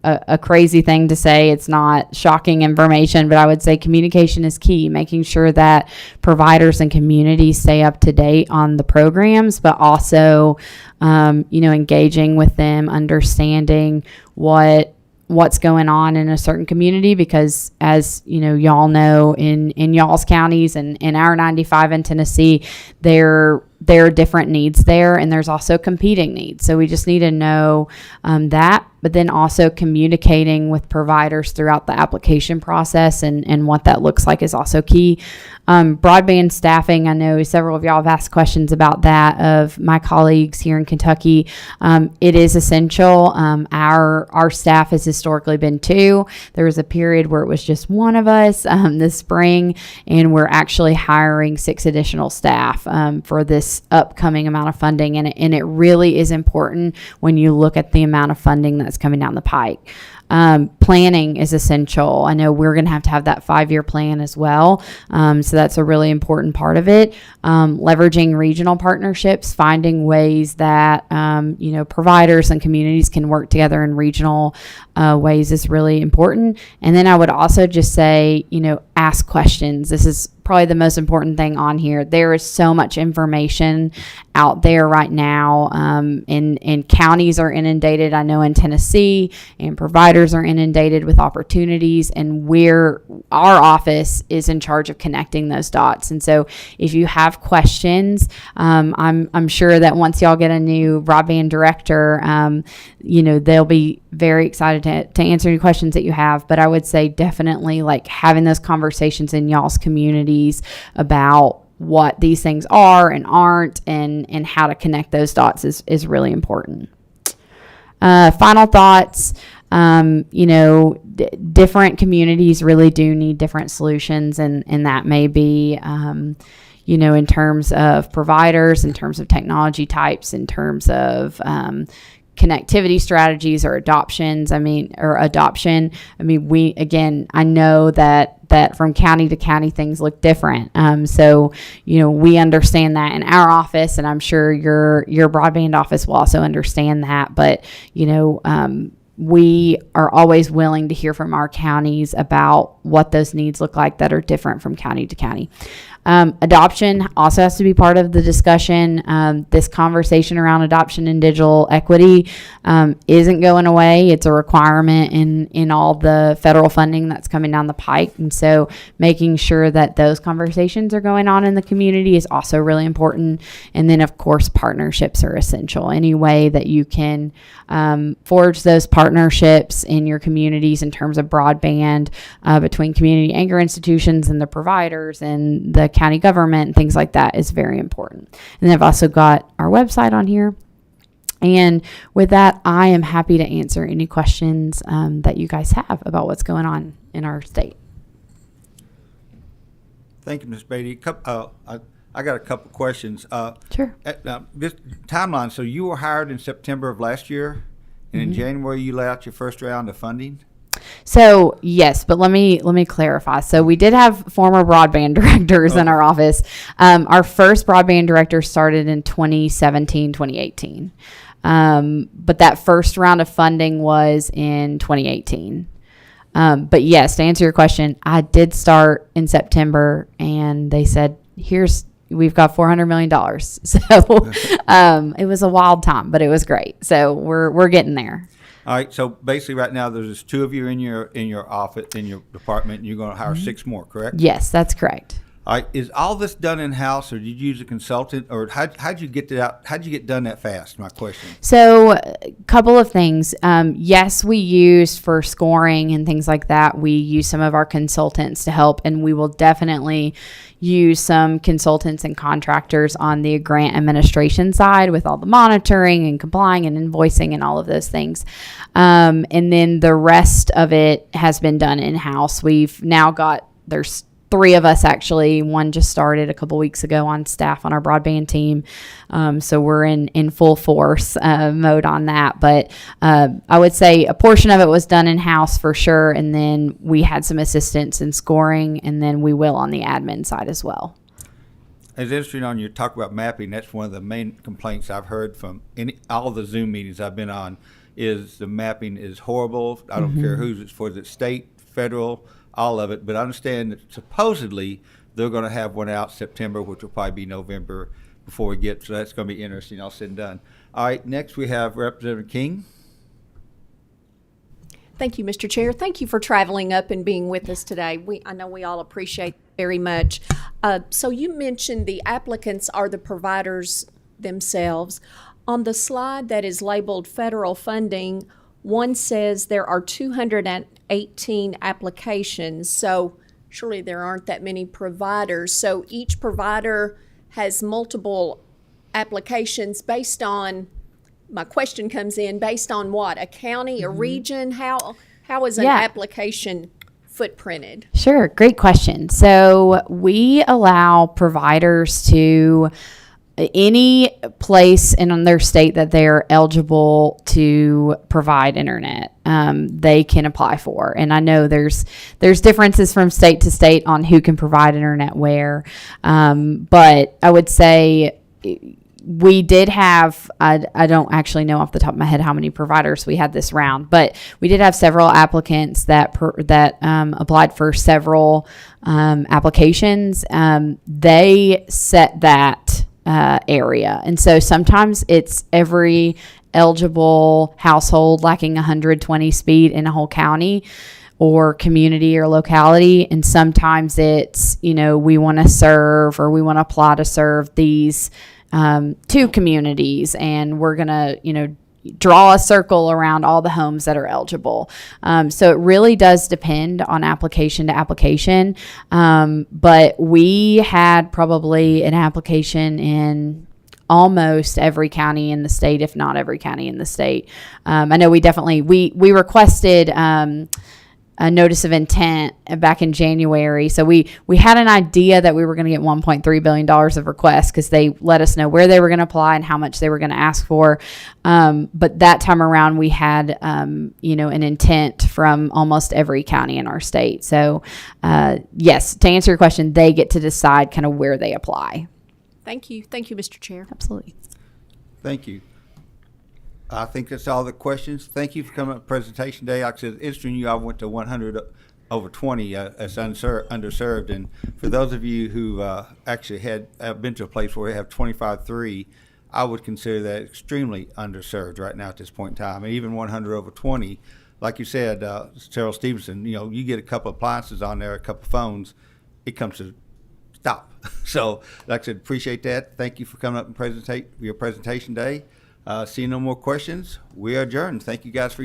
a crazy thing to say. It's not shocking information, but I would say communication is key, making sure that providers and communities stay up to date on the programs, but also, engaging with them, understanding what's going on in a certain community, because as y'all know, in y'all's counties and in our 95 in Tennessee, there are different needs there, and there's also competing needs. So we just need to know that, but then also communicating with providers throughout the application process and what that looks like is also key. Broadband staffing, I know several of y'all have asked questions about that of my colleagues here in Kentucky. It is essential. Our staff has historically been 2. There was a period where it was just 1 of us this spring, and we're actually hiring 6 additional staff for this upcoming amount of funding. And it really is important when you look at the amount of funding that's coming down the pike. Planning is essential. I know we're going to have that 5-year plan as well. So that's a really important part of it. Leveraging regional partnerships, finding ways that, providers and communities can work together in regional ways is really important. And then I would also just say, ask questions. This is probably the most important thing on here. There is so much information out there right now, and counties are inundated. I know in Tennessee, and providers are inundated with opportunities, and our office is in charge of connecting those dots. And so if you have questions, I'm sure that once y'all get a new broadband director, they'll be very excited to answer any questions that you have. But I would say definitely having those conversations in y'all's communities about what these things are and aren't, and how to connect those dots is really important. Final thoughts. Different communities really do need different solutions, and that may be, in terms of providers, in terms of technology types, in terms of connectivity strategies or adoption. I know that from county to county things look different. So we understand that in our office, and I'm sure your broadband office will also understand that. But we are always willing to hear from our counties about what those needs look like that are different from county to county. Adoption also has to be part of the discussion. This conversation around adoption and digital equity isn't going away. It's a requirement in all the federal funding that's coming down the pike. And so making sure that those conversations are going on in the community is also really important. And then, of course, partnerships are essential. Any way that you can forge those partnerships in your communities in terms of broadband between community anchor institutions and the providers and the county government and things like that is very important. And then I've also got our website on here. And with that, I am happy to answer any questions that you guys have about what's going on in our state. Thank you, Ms. Beatty. I got a couple questions. Sure. This timeline, so you were hired in September of last year, and in January you let out your first round of funding? So yes, but let me clarify. So we did have former broadband directors in our office. Our first broadband director started in 2017, 2018. But that first round of funding was in 2018. But yes, to answer your question, I did start in September, and they said, we've got $400 million. So it was a wild time, but it was great. So we're getting there. All right, so basically right now there's just two of you in your office, in your department, and you're going to hire 6 more, correct? Yes, that's correct. All right, is all this done in-house, or did you use a consultant, or how'd you get done that fast, my question? So a couple of things. Yes, we use for scoring and things like that, we use some of our consultants to help, and we will definitely use some consultants and contractors on the grant administration side with all the monitoring and complying and invoicing and all of those things. And then the rest of it has been done in-house. We've now there's 3 of us actually. One just started a couple weeks ago on staff on our broadband team. So we're in full force mode on that. But I would say a portion of it was done in-house for sure. And then we had some assistance in scoring, and then we will on the admin side as well. It's interesting on your talk about mapping. That's one of the main complaints I've heard from all the Zoom meetings I've been on is the mapping is horrible. I don't care who's it's for, is it state, federal, all of it, but I understand that supposedly they're going to have one out September, which will probably be November before we get, so that's going to be interesting, all said and done. All right, next we have Representative King. Thank you, Mr. Chair. Thank you for traveling up and being with us today. I know we all appreciate it very much. So you mentioned the applicants are the providers themselves. On the slide that is labeled federal funding, one says there are 218 applications, so surely there aren't that many providers. So each provider has multiple applications based on, my question comes in, based on what? A county, a region? How is an application footprinted? Sure, great question. So we allow providers to any place in their state that they're eligible to provide internet, they can apply for. And I know there's differences from state to state on who can provide internet where, but I would say we did have, I don't actually know off the top of my head how many providers we had this round, but we did have several applicants that applied for several applications. They set that area. And so sometimes it's every eligible household lacking 120 speed in a whole county or community or locality. And sometimes it's, we want to serve or we want to apply to serve these 2 communities, and we're going to, draw a circle around all the homes that are eligible. So it really does depend on application to application. But we had probably an application in almost every county in the state, if not every county in the state. I know we requested a notice of intent back in January. So we had an idea that we were going to get $1.3 billion of requests because they let us know where they were going to apply and how much they were going to ask for. But that time around, we had, an intent from almost every county in our state. So, yes, to answer your question, they get to decide kind of where they apply. Thank you. Thank you, Mr. Chair. Absolutely. Thank you. I think that's all the questions. Thank you for coming up to presentation day. Like I said, interesting you, I went to 100 over 20 as underserved. And for those of you who actually have been to a place where they have 25-3, I would consider that extremely underserved right now at this point in time. And even 100 over 20, like you said, Cheryl Stevenson, you get a couple of appliances on there, a couple of phones, it comes to stop. So, like I said, appreciate that. Thank you for coming up and your presentation day. Seeing no more questions, we are adjourned. Thank you guys for